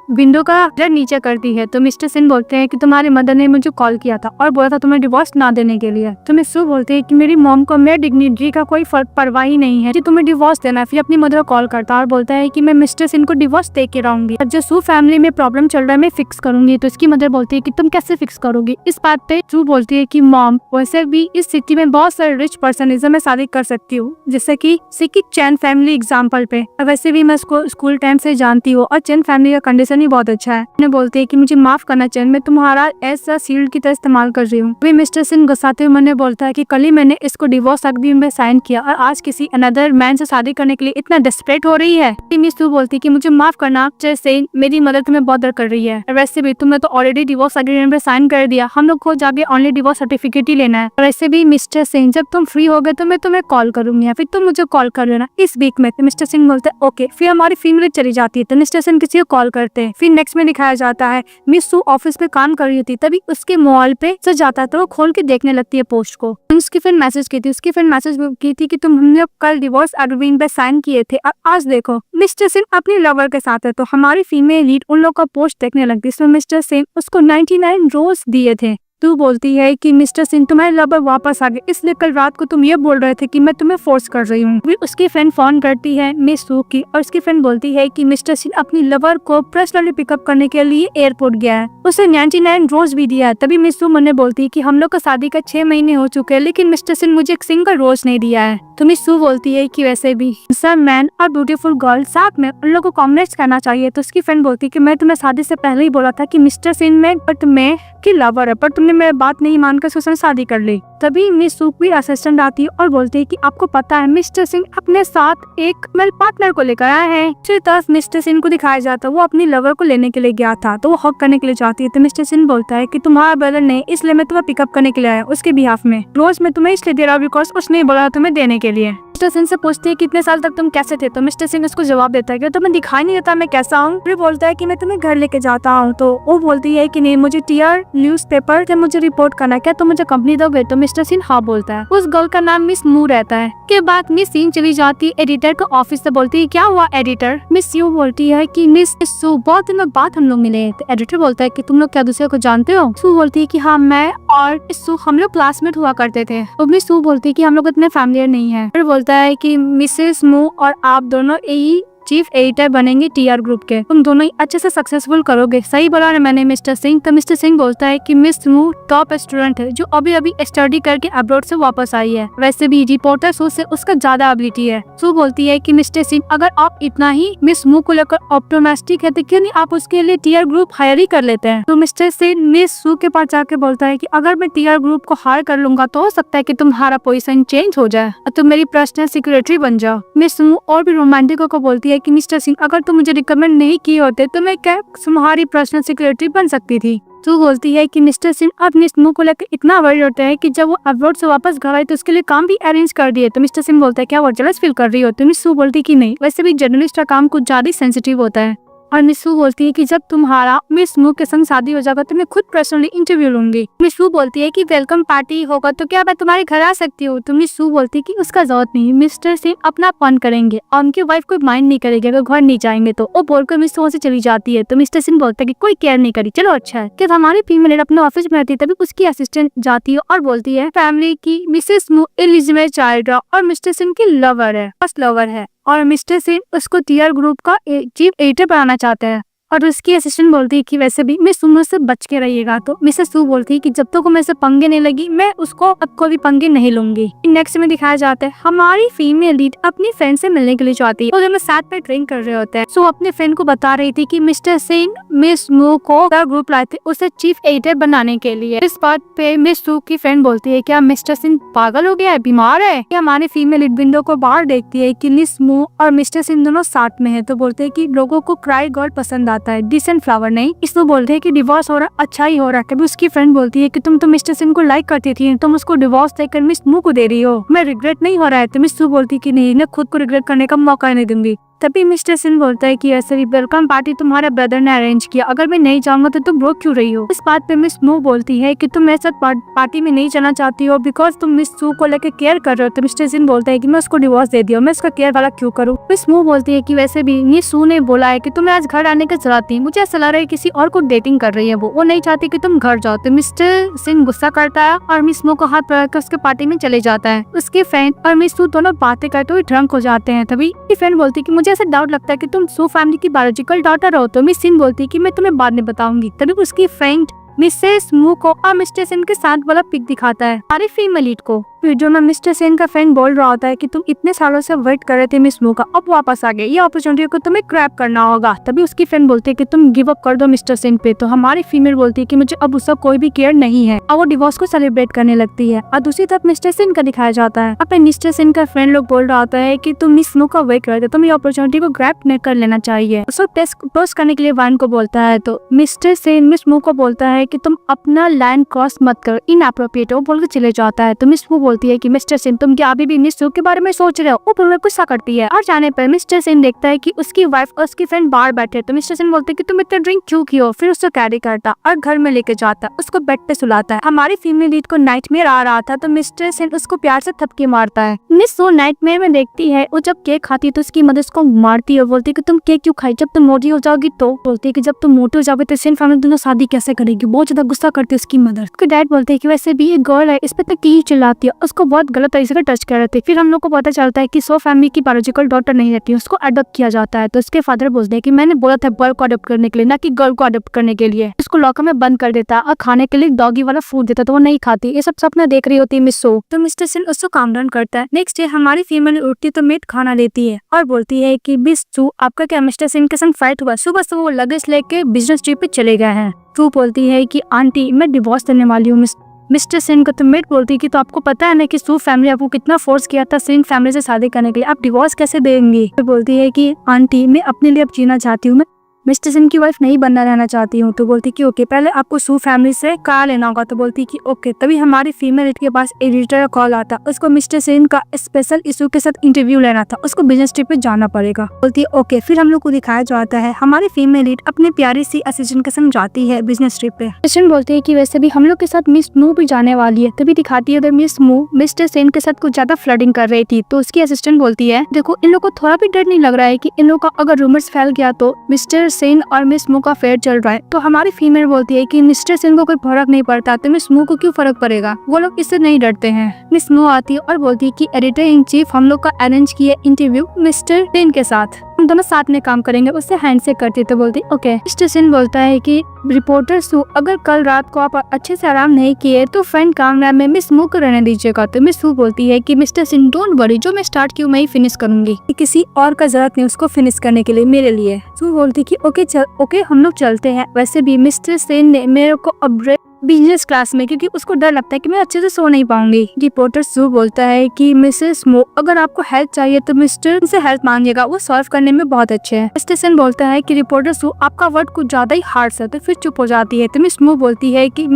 विंडो का जड़ नीचे करती है तो मिस्टर सिन बोलते हैं कि तुम्हारी मदर ने मुझे कॉल किया था और बोला था तुम्हें डिवोर्स ना देने के लिए। तो मिस सू बोलते हैं कि मेरी मॉम को मेरे डिग्निटी का कोई फर्क परवाह ही नहीं है कि तुम्हें डिवोर्स देना है। फिर अपनी मदर को कॉल करता है और बोलता है कि मैं मिस्टर सिन को डिवोर्स दे के रहूंगी और जो सू फैमिली में प्रॉब्लम चल रहा है मैं फिक्स करूंगी। तो इसकी मदर बोलती है कि तुम कैसे फिक्स करोगी। इस बात पे सू बोलती है कि मॉम वैसे भी इस सिटी में बहुत सारे रिच पर्सन है मैं शादी कर सकती हूँ, जैसे कि सिकिक चैन फैमिली एग्जाम्पल पे। वैसे भी मैं उसको स्कूल टाइम से जानती हूँ और चैन फैमिली का कंडीशन ही बहुत अच्छा है। उन्हें बोलती है कि मुझे माफ करना चैन, मैं तुम्हारा ऐसा शील्ड की तरह इस्तेमाल कर रही हूँ। वे मिस्टर सिन गुस्साते हुए मैंने बोलता है कि कल ही मैंने इसको डिवोर्स एग्रीमेंट में साइन किया और आज किसी अनदर मैन से शादी करने के लिए इतना डेस्परेट हो रही है। मिस सू बोलती है कि मुझे माफ करना सेन, मेरी मदर तुम्हें बॉदर कर रही है। वैसे भी तुमने तो ऑलरेडी डिवोर्स एग्रीमेंट में साइन कर दिया, हम लोग को जाके ऑनली डिवोर्स सर्टिफिकेट ही लेना है। और ऐसे भी मिस्टर सिंह जब तुम फ्री हो गए तो मैं तुम्हें कॉल करूंगी या फिर तुम मुझे कॉल कर लेना इस वीक में। तो मिस्टर सिंह बोलते हैं ओके। फिर हमारी फीमेल चली जाती है तो मिस्टर सिंह किसी को कॉल करते हैं। फिर नेक्स्ट में दिखाया जाता है मिस सू ऑफिस पे काम कर रही थी, तभी उसके मोबाइल पे से जाता है तो वो खोल के देखने लगती है पोस्ट को। उसकी फ्रेंड मैसेज की थी, उसकी फ्रेंड मैसेज की थी कि तुम हमने कल डिवोर्स एग्रीमेंट पे साइन किए थे और आज देखो मिस्टर सिंह अपनी लवर के साथ है। तो हमारी फीमेल लीड उन लोग का पोस्ट देखने लगती है, इसमें मिस्टर सिंह उसको 99 रोज दिए थे। तू बोलती है कि मिस्टर सिंह तुम्हारे लवर वापस आ गए, इसलिए कल रात को तुम ये बोल रहे थे कि मैं तुम्हें फोर्स कर रही हूँ। फिर उसकी फ्रेंड फोन करती है मिस सू की और उसकी फ्रेंड बोलती है कि मिस्टर सिंह अपनी लवर को पर्सनली पिकअप करने के लिए एयरपोर्ट गया है, उसे 99 रोज भी दिया है। तभी मिस सू मुझे बोलती है कि हम लोग का शादी का 6 महीने हो चुके हैं लेकिन मिस्टर सिंह मुझे एक सिंगल रोज नहीं दिया है। तो मिस सू बोलती है कि वैसे भी सर मैन और ब्यूटीफुल गर्ल साथ में उन लोगों को कॉम्बिनेट करना चाहिए। तो उसकी फ्रेंड बोलती है कि मैं तुम्हें शादी से पहले ही बोला था कि मिस्टर सिंह में बट मैं की लवर है, पर तुमने मेरी बात नहीं मानकर उसके साथ शादी कर ली। तभी मिस सू की असिस्टेंट आती है और बोलती है कि आपको पता है मिस्टर सिंह अपने साथ एक मेल पार्टनर को लेकर आया है। दूसरी तरफ मिस्टर सिंह को दिखाया जाता है वो अपनी लवर को लेने के लिए गया था तो वो हक करने के लिए जाती है। तो मिस्टर सिंह बोलता है कि तुम्हारा ब्रदर नहीं, इसलिए मैं तुम्हें पिकअप करने के लिए आया उसके बिहाफ में। रोज मैं तुम्हें इसलिए दे रहा हूँ बिकॉज उसने बोला तुम्हें देने के लिए। मिस्टर सिंह से पूछती है कितने साल तक तुम कैसे थे। तो मिस्टर सिंह उसको जवाब देता है कि तुम्हें दिखाई नहीं देता मैं कैसा हूँ। फिर बोलता है कि मैं तुम्हें घर लेके जाता हूँ। तो वो बोलती है कि नहीं मुझे टीआर न्यूज़पेपर से मुझे रिपोर्ट करना, क्या तुम मुझे कंपनी दोगे। तो मिस्टर सिंह हाँ बोलता है। उस गर्ल का नाम मिस मू रहता है। के बाद मिस सिंह चली जाती एडिटर के ऑफिस से बोलती है क्या हुआ एडिटर। मिस यू बोलती है कि मिस सू बहुत दिनों बाद हम लोग मिले। तो एडिटर बोलता है कि तुम लोग क्या दूसरे को जानते हो। सू बोलती है कि हाँ मैं और सू हम लोग क्लासमेट हुआ करते थे। तो मिस सू बोलती है कि हम लोग इतने फैमिलियर नहीं है। फिर बोलता है कि मिसेस मू और आप दोनों यही चीफ एडिटर बनेंगे टीआर ग्रुप के, तुम दोनों ही अच्छे से सक्सेसफुल करोगे। सही बोला ना मैंने मिस्टर सिंह। तो मिस्टर सिंह बोलता है कि मिस मू टॉप स्टूडेंट है जो अभी अभी स्टडी करके अब्रॉड से वापस आई है, वैसे भी रिपोर्टर सू से उसका ज्यादा एबिलिटी है। सू बोलती है कि मिस्टर सिंह अगर आप इतना ही मिस मू को लेकर ऑप्टिमिस्टिक है तो क्यों नहीं आप उसके लिए टीआर ग्रुप हायर ही कर लेते हैं। तो मिस्टर सिंह मिस सू के पास जाके बोलता है कि अगर मैं टीआर ग्रुप को हायर कर लूंगा तो हो सकता है कि तुम्हारा पोजीशन चेंज हो जाए और तुम मेरी पर्सनल सेक्रेटरी बन जाओ। मिस मू और भी रोमांटिक को बोलती है कि मिस्टर सिंह अगर तुम मुझे रिकमेंड नहीं किए होते तो मैं क्या तुम्हारी पर्सनल सेक्रेटरी बन सकती थी। तो बोलती है कि मिस्टर सिंह अब मिस मू को लेकर इतना वरी होता है कि जब वो अब्रॉड से वापस घर आई तो उसके लिए काम भी अरेंज कर दिए। तो मिस्टर सिंह बोलता है क्या वो जेलस फील कर रही हो। तो मिस सू बोलती कि नहीं, वैसे भी जर्नलिस्ट का काम कुछ ज्यादा सेंसिटिव होता है। और मिस सू बोलती है कि जब तुम्हारा मिस मू के संग शादी हो जाएगा तो मैं खुद पर्सनली इंटरव्यू लूंगी। मिस सू बोलती है कि वेलकम पार्टी होगा तो क्या मैं तुम्हारे घर आ सकती हूँ। तो मिस सू बोलती है कि उसका जरूरत नहीं, मिस्टर सिंह अपना फन करेंगे और उनकी वाइफ कोई माइंड नहीं करेगी अगर घर नहीं जाएंगे तो। वो बोलकर मिस सू से चली जाती है। तो मिस्टर सिंह बोलता है कि कोई केयर नहीं करी, चलो अच्छा है। कि हमारी फीमेल अपने ऑफिस में रहती है तभी उसकी असिस्टेंट जाती है और बोलती है फैमिली की मिसेस मू एलिजिबल चाइल्ड और मिस्टर सिंह की लवर है, फर्स्ट लवर है और मिस्टर सिंह उसको टीआर ग्रुप का चीफ एडिटर बनाना चाहते हैं। और उसकी असिस्टेंट बोलती है कि वैसे भी मिस सू से बच के रहिएगा। तो मिसेस सू बोलती है कि जब तक मैं से पंगे नहीं लगी मैं उसको अब कोई पंगे नहीं लूंगी। नेक्स्ट में दिखाया जाता है हमारी फीमेल लीड अपनी फ्रेंड से मिलने के लिए चाहती है और दोनों साथ में ड्रिंक कर रहे होते हैं। सो अपने फ्रेंड को बता रही थी कि मिस्टर सिंह मिस मू को ग्रुप लाए थे उसे चीफ एडिटर बनाने के लिए। इस बात पे मिस सू की फ्रेंड बोलती है क्या मिस्टर सिंह पागल हो गया है, बीमार है। हमारी फीमेल लीड विंडो को बाहर देखती है कि मिस मू और मिस्टर सिंह दोनों साथ में है। तो बोलते है कि लोगों को क्राई गर्ल पसंद आता है, डिसेंट फ्लावर नहीं। इसको बोलते हैं कि डिवोर्स हो रहा अच्छा ही हो रहा है। कभी उसकी फ्रेंड बोलती है कि तुम तो मिस्टर सिंह को लाइक करती थी, तुम उसको डिवोर्स देकर मिस मू को दे रही हो, मैं रिग्रेट नहीं हो रहा है। तो मिस सू बोलती कि नहीं, मैं खुद को रिग्रेट करने का मौका नहीं दूंगी। तभी मिस्टर सिंह बोलता है कि ऐसे वेलकम पार्टी तुम्हारे ब्रदर ने अरेंज किया, अगर मैं नहीं जाऊंगा तो तुम रो क्यों रही हो। इस बात पे मिस स्मू बोलती है कि तुम मेरे साथ पार्टी में नहीं जाना चाहती हो बिकॉज तुम मिस सू को लेकर केयर कर रहे हो। तो मिस्टर सिंह बोलता है कि मैं उसको डिवोर्स दे दिया, मैं उसका केयर वाला क्यों करूँ। मिस स्मू बोलती है कि वैसे भी ये सू ने बोला है कि तुम्हें आज घर आने की जरूरत नहीं, मुझे ऐसा लग रहा है किसी और को डेटिंग कर रही है, वो नहीं चाहती कि तुम घर जाओ। तो मिस्टर सिंह गुस्सा करता है और मिस स्मू को हाथ पकड़कर उसके पार्टी में चले जाता है। उसके फ्रेंड और मिस सू दोनों बातें करते हुए ड्रंक हो जाते हैं। तभी फ्रेंड बोलती है कि मुझे ऐसा डाउट लगता है कि तुम सू फैमिली की बायोलॉजिकल डॉटर हो। तो मिस सिंह बोलती है कि मैं तुम्हें बाद में बताऊंगी। तभी उसकी फ्रेंड मिसेस स्मू को और मिस्टर सेन के साथ वाला पिक दिखाता है हमारी फीमेल लीड को। वीडियो में मिस्टर सेन का फ्रेंड बोल रहा होता है कि तुम इतने सालों से वेट कर रहे थे मिस स्मू का, अब वापस आ गए, ये अपॉर्चुनिटी को तुम्हें ग्रैब करना होगा। तभी उसकी फ्रेंड बोलती है कि तुम गिव अप कर दो मिस्टर सेन पे। तो हमारी फीमेल बोलती है कि मुझे अब उसका कोई भी केयर नहीं है और वो डिवोर्स को सेलिब्रेट करने लगती है। और दूसरी तरफ मिस्टर सेन का दिखाया जाता है अपने मिस्टर सेन का फ्रेंड लोग बोल रहा होता है कि तुम मिस स्मू का वेट कर रहे थे, तुम ये अपॉर्चुनिटी को ग्रैब कर लेना चाहिए। उसको टेस्ट करने के लिए वान को बोलता है। तो मिस्टर सेन मिस स्मू को बोलता है कि तुम अपना लैंड क्रॉस मत करो, इनअप्रोप्रिएट हो बोल के चले जाता है। तो मिस स्मू बोलती है कि मिस्टर सेन तुम क्या अभी भी मिस सू के बारे में सोच रहे हो। वो बोलकर गुस्सा करती है और जाने पर मिस्टर सेन देखता है कि उसकी वाइफ और उसकी फ्रेंड बाहर बैठे। तो मिस्टर सेन बोलते हैं कि तुम इतना ड्रिंक क्यों की हो। फिर उसको कैरी करता और घर में लेके जाता, उसको बेड पे सुलाता है। हमारी फीमेल लीड को नाइटमेयर आ रहा था तो मिस्टर सेन उसको प्यार से थपकी मारता है। मिस सू नाइटमेयर में देखती है वो जब केक खाती है तो उसकी मदर उसको मारती है, बोलती है कि तुम केक क्यों खाई, जब तुम मोटी हो जाओगी तो। बोलती है कि जब तुम मोटी हो जाओगे तो सेन फैमिली दोनों शादी कैसे करेगी। बहुत ज्यादा गुस्सा करती है उसकी मदर। उसके डैड बोलते हैं कि वैसे भी एक गर्ल है, इस पे तो की चिल्लाती है, उसको बहुत गलत तरीके से टच कर रहे थे। फिर हम लोग को पता चलता है कि सो फैमिली की बायोलॉजिकल डॉटर नहीं रहती है, उसको अडॉप्ट किया जाता है। तो उसके फादर बोलते हैं कि मैंने बोला था बॉय को अडॉप्ट करने के लिए, ना कि गर्ल को अडॉप्ट करने के लिए। उसको लॉकर में बंद कर देता और खाने के लिए डॉगी वाला फूड देता तो वो नहीं खाती। ये सब सपना देख रही होती है मिस सू। तो मिस्टर सेन उसको काम डाउन करता है। नेक्स्ट डे हमारी फीमेल उठती तो मेड खाना लेती है और बोलती है कि मिस सू आपका क्या मिस्टर सेन के संग फाइट हुआ। सुबह से वो लगेज लेके बिजनेस ट्रिप पे चले गए हैं। सू बोलती है कि आंटी मैं डिवोर्स देने वाली हूँ मिस्टर सेन को। तो मेड बोलती है कि तो आपको पता है ना कि सू फैमिली आपको कितना फोर्स किया था सिंह फैमिली से शादी करने के लिए, आप डिवोर्स कैसे देंगी। तो बोलती है कि आंटी मैं अपने लिए अब जीना चाहती हूँ, मैं मिस्टर सेन की वाइफ नहीं बनना रहना चाहती हूँ। तो बोलती कि ओके पहले आपको सू फैमिली से कहा लेना होगा। तो बोलती कि ओके। तभी हमारी फीमेल के पास एडिटर का कॉल आता, उसको मिस्टर सेन का स्पेशल इशू के साथ इंटरव्यू लेना था, उसको बिजनेस ट्रिप पे जाना पड़ेगा। बोलती है ओके। फिर हम लोग को दिखाया जाता है हमारी फीमेल लीड अपनी प्यारी सी असिस्टेंट के संग जाती है बिजनेस ट्रिप पे। असिस्टेंट बोलते है कि वैसे भी हम लोग के साथ मिस स्मू भी जाने वाली है। तभी दिखाती है उधर मिस स्मू मिस्टर सेन के साथ कुछ ज्यादा फ्लर्टिंग कर रही थी। तो उसकी असिस्टेंट बोलती है देखो इन लोग को थोड़ा भी डर नहीं लग रहा है कि इन लोग का अगर रूमर्स फैल गया तो मिस्टर सेन और मिस स्मू का फेयर चल रहा है। तो हमारी फीमेल बोलती है कि मिस्टर सेन को कोई फर्क नहीं पड़ता तो मिस स्मू को क्यों फर्क पड़ेगा, वो लोग इससे नहीं डरते हैं। मिस स्मू आती है और बोलती है कि एडिटर इन चीफ हम लोग का अरेंज किए इंटरव्यू मिस्टर सेन के साथ, हम दोनों साथ में काम करेंगे, उससे हैंडशेक करती है। तो बोलती ओके। मिस्टर सेन बोलता है कि रिपोर्टर सू अगर कल रात को आप अच्छे से आराम नहीं किए तो फ्रंट कैमरा में मिस स्मू को रहने दीजिएगा। तो मिस स्मू बोलती है कि मिस्टर सेन डोंट वरी, जो मैं स्टार्ट की मैं ही फिनिश करूंगी, किसी और का जरूरत नहीं उसको फिनिश करने के लिए, मेरे लिए। सू बोलती कि ओके हम लोग चलते हैं। वैसे भी मिस्टर सेन ने मेरे को अपग्रेड बिजनेस क्लास में, क्योंकि उसको डर लगता है कि मैं अच्छे से सो नहीं पाऊंगी। रिपोर्टर सू बोलता है कि मिसेस स्मू अगर आपको हेल्प चाहिए तो मिस्टर से हेल्प मांगिएगा, वो सॉल्व करने में बहुत अच्छे हैं। मिस्टर सेन बोलता है कि रिपोर्टर सू आपका वर्ड कुछ ज्यादा ही हार्ड है। तो फिर चुप हो जाती है। तो मिस स्मू बोलती है कि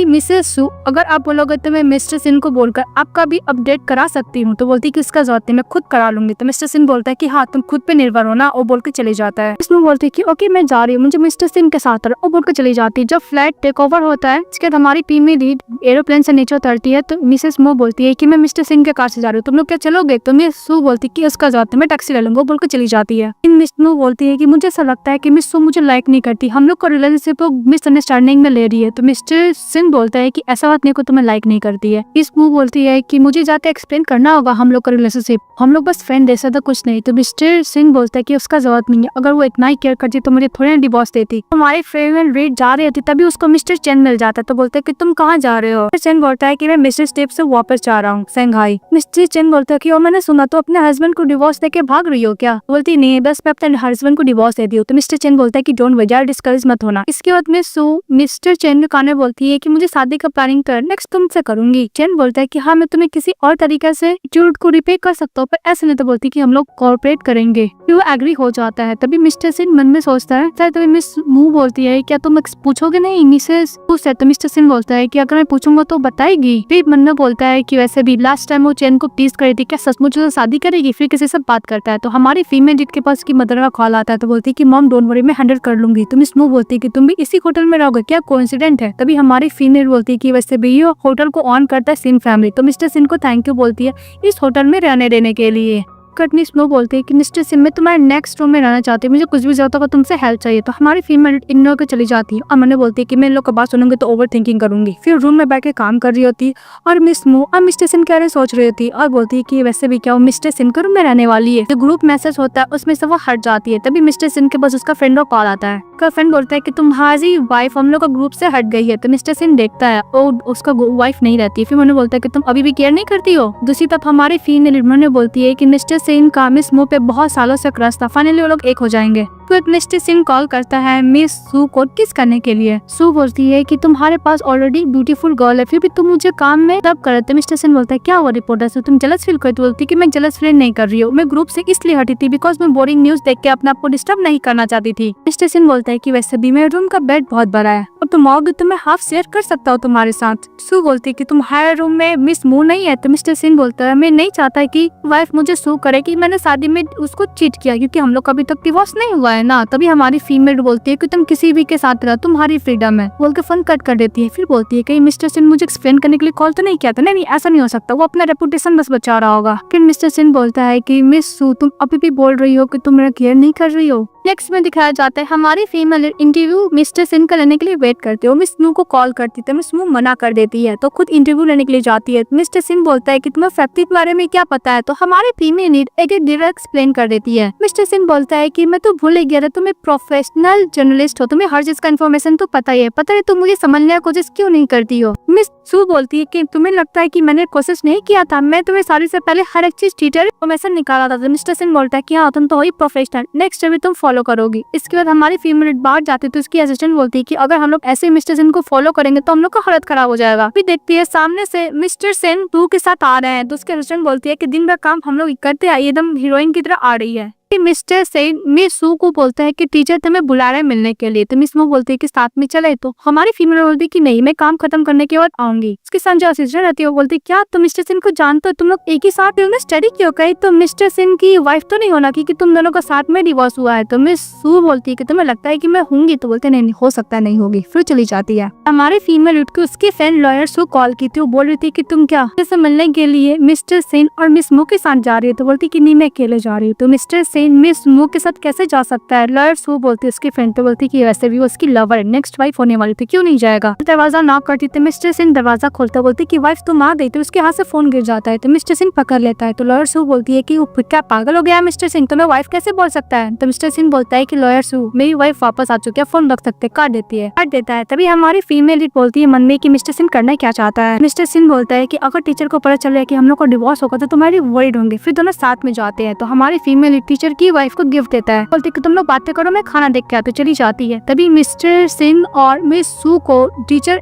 मिसेस सू अगर आप बोलोगे तो मैं मिस्टर सिन को बोलकर आपका भी अपडेट करा सकती हूँ। तो बोलती है कि इसका जरूरत नहीं, मैं खुद करा लूंगी। तो मिस्टर सिन बोलता है कि हाँ तुम खुद पे निर्भर हो ना, वो बोल के चले जाता है। इसमें बोलती है कि ओके मैं जा रही हूँ, मुझे मिस्टर सिन के साथ वो बोल के चली जाती है। जब फ्लाइट टेक ओवर होता है इसके बाद हमारी फीमेल लीड एरोप्लेन से नीचे उतरती है। तो मिसेस मो बोलती है कि मैं मिस्टर सिन के कार से जा रही हूँ, तुम लोग क्या चलोगे। तो मिस सू बोलती है कि उसका जरूरत है, मैं टैक्सी ले लूंगा, बोल के चली जाती है। मिस मो बोलती है कि मुझे ऐसा लगता है कि मिस सू मुझे लाइक नहीं करती, हम लोग का रिलेशनशिप मिसअंडरस्टैंडिंग में ले रही है। तो मिस्टर सिन बोलता है कि ऐसा बात नहीं को तुम्हें लाइक नहीं करती है। इस मू बोलती है कि मुझे जाते एक्सप्लेन करना होगा हम लोग का रिलेशनशिप, हम लोग बस फ्रेंड जैसा था कुछ नहीं। तो मिस्टर सिंह बोलता है कि उसका जरूरत नहीं है, अगर वो इतना ही केयर करती तो मुझे थोड़ी ना डिवोर्स देती। हमारी फ्रेंड रेड जा रही थी तभी उसको मिस्टर चेन मिल जाता है। तो बोलते है कि तुम कहाँ जा रहे हो। मिस्टर चेन बोलता है कि मैं मिस्टर स्टेप से वापस जा रहा हूँ संघाई। मिस्टर चेन बोलता है कि मैंने सुना तो अपने हस्बैंड को डिवोर्स देके भाग रही हो क्या। बोलती नहीं बस मैं अपने हस्बैंड को डिवोर्स दे दी हूँ। तो मिस्टर चेन बोलता है कि डोंट वरी, डिस्करेज मत होना। इसके बाद में सू मिस्टर चेन के कान में बोलती है कि मुझे शादी का प्लानिंग कर नेक्स्ट तुमसे करूंगी। चैन बोलता है कि हाँ मैं तुम्हें किसी और तरीके से एटीट्यूड को रिपे कर सकता हूँ, पर ऐसे नहीं। तो बोलती है कि हम लोग कोऑपरेट करेंगे। फिर वो एग्री हो जाता है। तभी मिस्टर सिन मन में सोचता है, तभी मिस मू बोलती है क्या तुम पूछोगे नहीं मिसेस पूछ है। तो मिस्टर सिन बोलता है कि अगर मैं पूछूंगा तो बताएगी। फिर मन में बोलता है कि वैसे भी लास्ट टाइम वो चैन को टीज कर रही थी, क्या सचमुच वो शादी करेगी। फिर किसी से बात करता है तो हमारी फीमेल लीड के पास की मदर का कॉल आता है। तो बोलती है कि मॉम डोंट वरी मैं हैंडल कर लूंगी। तो मिस मू बोलती है कि तुम भी इसी होटल में रहोगे क्या, कोइंसिडेंट है। तभी हमारी फीमेल बोलती है कि वैसे भी ये होटल को ऑन करता है सिन फैमिली। तो मिस्टर सिन को थैंक यू बोलती है इस होटल में रहने देने के लिए। कटनी स्नो बोलते हैं कि मिस्टर सिन मैं तुम्हारे नेक्स्ट रूम में रहना चाहती हूँ, मुझे कुछ भी जरूरत होगा तुमसे हेल्प चाहिए। तो हमारी फीमेल इग्नोर कर चली जाती है और मैंने बोलती है कि मैं इन लोग का बात सुनूंगी तो ओवर थिंकिंग करूंगी। फिर रूम में बैठ के काम कर रही होती और मिस मू और मिस्टर सिन के बारे में सोच रही होती और बोलती है कि वैसे भी क्या वो मिस्टर सिन के रूम में रहने वाली है। जो ग्रुप मैसेज होता है उसमें से वो हट जाती है। तभी मिस्टर सिन के पास उसका फ्रेंड का कॉल आता है। उसका फ्रेंड बोलता है कि तुम्हारी वाइफ हम लोग का ग्रुप से हट गई है। तो मिस्टर सिन देखता है वो उसका वाइफ नहीं रहती। फिर मैंने बोलता है कि तुम अभी भी केयर नहीं करती हो। दूसरी तरफ हमारी फीमेल बोलती है कि मिस्टर सिन का मिस मू पे बहुत सालों से क्रश था, फाइनली वो लोग एक हो जाएंगे। तो मिस्टर सिन कॉल करता है मिस सू को किस करने के लिए। सू बोलती है कि तुम्हारे पास ऑलरेडी ब्यूटीफुल गर्ल है, फिर भी तुम मुझे काम में तब करते। मिस्टर सिन बोलता है क्या हुआ रिपोर्टर से तुम जलस फील करती। बोलती है कि मैं जलस फील नहीं कर रही हूँ, मैं ग्रुप से इसलिए हटी थी बिकॉज मैं बोरिंग न्यूज देख के अपने आप को डिस्टर्ब नहीं करना चाहती थी। मिस्टर सिन बोलता है कि वैसे भी मेरे रूम का बेड बहुत बड़ा है और तुम आओगे तो मैं हाफ शेयर कर सकता हूँ तुम्हारे साथ। सू बोलती है कि तुम्हारे रूम में मिस मू नहीं है। तो मिस्टर सिन बोलता है मैं नहीं चाहता कि वाइफ मुझे सू करे कि मैंने शादी में उसको चीट किया, क्योंकि हम लोग का अभी तक डिवोर्स नहीं हुआ है ना। तभी हमारी फीमेल बोलती है कि तुम किसी भी के साथ रहो, तुम्हारी फ्रीडम है, बोल के फोन कट कर देती है। फिर बोलती है कि मिस्टर सिन मुझे एक्सप्लेन करने के लिए कॉल तो नहीं किया था। नहीं ऐसा नहीं हो सकता, वो अपना रेपुटेशन बस बचा रहा होगा। फिर मिस्टर सिन बोलता है कि मिस सू तुम अभी भी बोल रही हो कि तुम मेरा केयर नहीं कर रही हो। नेक्स्ट में दिखाया जाता है हमारी फीमेल इंटरव्यू मिस्टर सिन का लेने के लिए वेट करते हो। मिस मू को कॉल करती है, मिस मू मना कर देती है तो खुद इंटरव्यू लेने के लिए जाती है। मिस्टर सिन बोलता है कि तुम्हें फैक्ट्री के बारे में क्या पता है। तो हमारी फीमेल नीड एक डायरेक्ट एक्सप्लेन कर देती है। मिस्टर सिन बोलता है कि मैं तो भूल ही गया था, तुम एक प्रोफेशनल जर्नलिस्ट हो, तुम्हें हर चीज का इन्फॉर्मेशन तो पता ही है, पता है तुम मुझे समझने की कोशिश क्यों नहीं करती हो। मिस सू बोलती है कि तुम्हें लगता है कि मैंने कोशिश नहीं किया था, मैं तुम्हें सारी से पहले हर एक चीज टीचर इन्फॉर्मेशन निकाला था। तो मिस्टर सिन बोलता है कि हाँ तुम तो हो ही प्रोफेशनल, नेक्स्ट भी तुम फॉलो करोगी। इसके बाद हमारी फीमेल बाहर जाती है तो उसकी असिस्टेंट बोलती है कि अगर हम लोग ऐसे मिस्टर सेन को फॉलो करेंगे तो हम लोग का हालत खराब हो जाएगा। फिर देखती है सामने से मिस्टर सेन तू के साथ आ रहे हैं तो उसकी असिस्टेंट बोलती है कि दिन भर काम हम लोग करते हैं, एकदम हीरोइन की तरह आ रही है। मिस्टर सेन मिस सू को बोलता है कि टीचर तुम्हें बुला रहे हैं मिलने के लिए। तो मिस मू बोलती है कि साथ में चले। तो हमारी फीमेल बोलती है कि नहीं मैं काम खत्म करने के बाद आऊंगी। उसके साथ जो असिस्टेंट रहती है वो बोलती है क्या तुम मिस्टर सेन को जानते हो, तुम लोग एक ही साथ स्टडी क्यों कही, तो मिस्टर सेन की वाइफ तो नहीं होना क्योंकि तुम दोनों का साथ में डिवोर्स हुआ है। तो मिस सू बोलती है कि तुम्हें लगता है कि मैं होंगी। तो बोलते नहीं हो सकता है नहीं होगी, फिर चली जाती है। हमारी फीमेल उठ के उसके फ्रेंड लॉयर सू कॉल की थी, वो बोल रही थी कि तुम क्या जैसे मिलने के लिए मिस्टर सेन और मिस मू के साथ जा रही है। तो बोलती कि नहीं मैं अकेले जा रही हूँ। तो मिस्टर सेन मिस मू के साथ कैसे जा सकता है। लॉयर सू बोलती है उसकी फ्रेंड, तो बोलती कि वैसे भी वो उसकी लवर नेक्स्ट वाइफ होने वाली थी, क्यों नहीं जाएगा। दरवाजा नॉक करती थी, मिस्टर सिंह दरवाजा खोलता बोलती कि वाइफ तुम आ गई। तो उसके हाथ से फोन गिर जाता है तो मिस्टर सिंह पकड़ लेता है। तो लॉयर सू बोलती है कि वो क्या पागल हो गया है मिस्टर सिंह, तुम्हें वाइफ कैसे बोल सकता है। तो मिस्टर सिंह बोलता है कि लॉयर सू मेरी वाइफ वापस आ चुकी है, फोन रख सकते, काट देता है। तभी हमारी फीमेल बोलती है मन में कि मिस्टर सिंह करना क्या चाहता है। मिस्टर सिंह बोलता है कि अगर टीचर को पता चले कि हम लोग को डिवोर्स होगा तो तुम्हारी वरीड होंगे। फिर दोनों साथ में जाते हैं तो हमारी फीमेल टीचर की वाइफ को गिफ्ट देता है, बोलती कि तुम लोग बातें करो मैं खाना देख के आती, चली जाती है। तभी मिस्टर सिंह और मिस सू को टीचर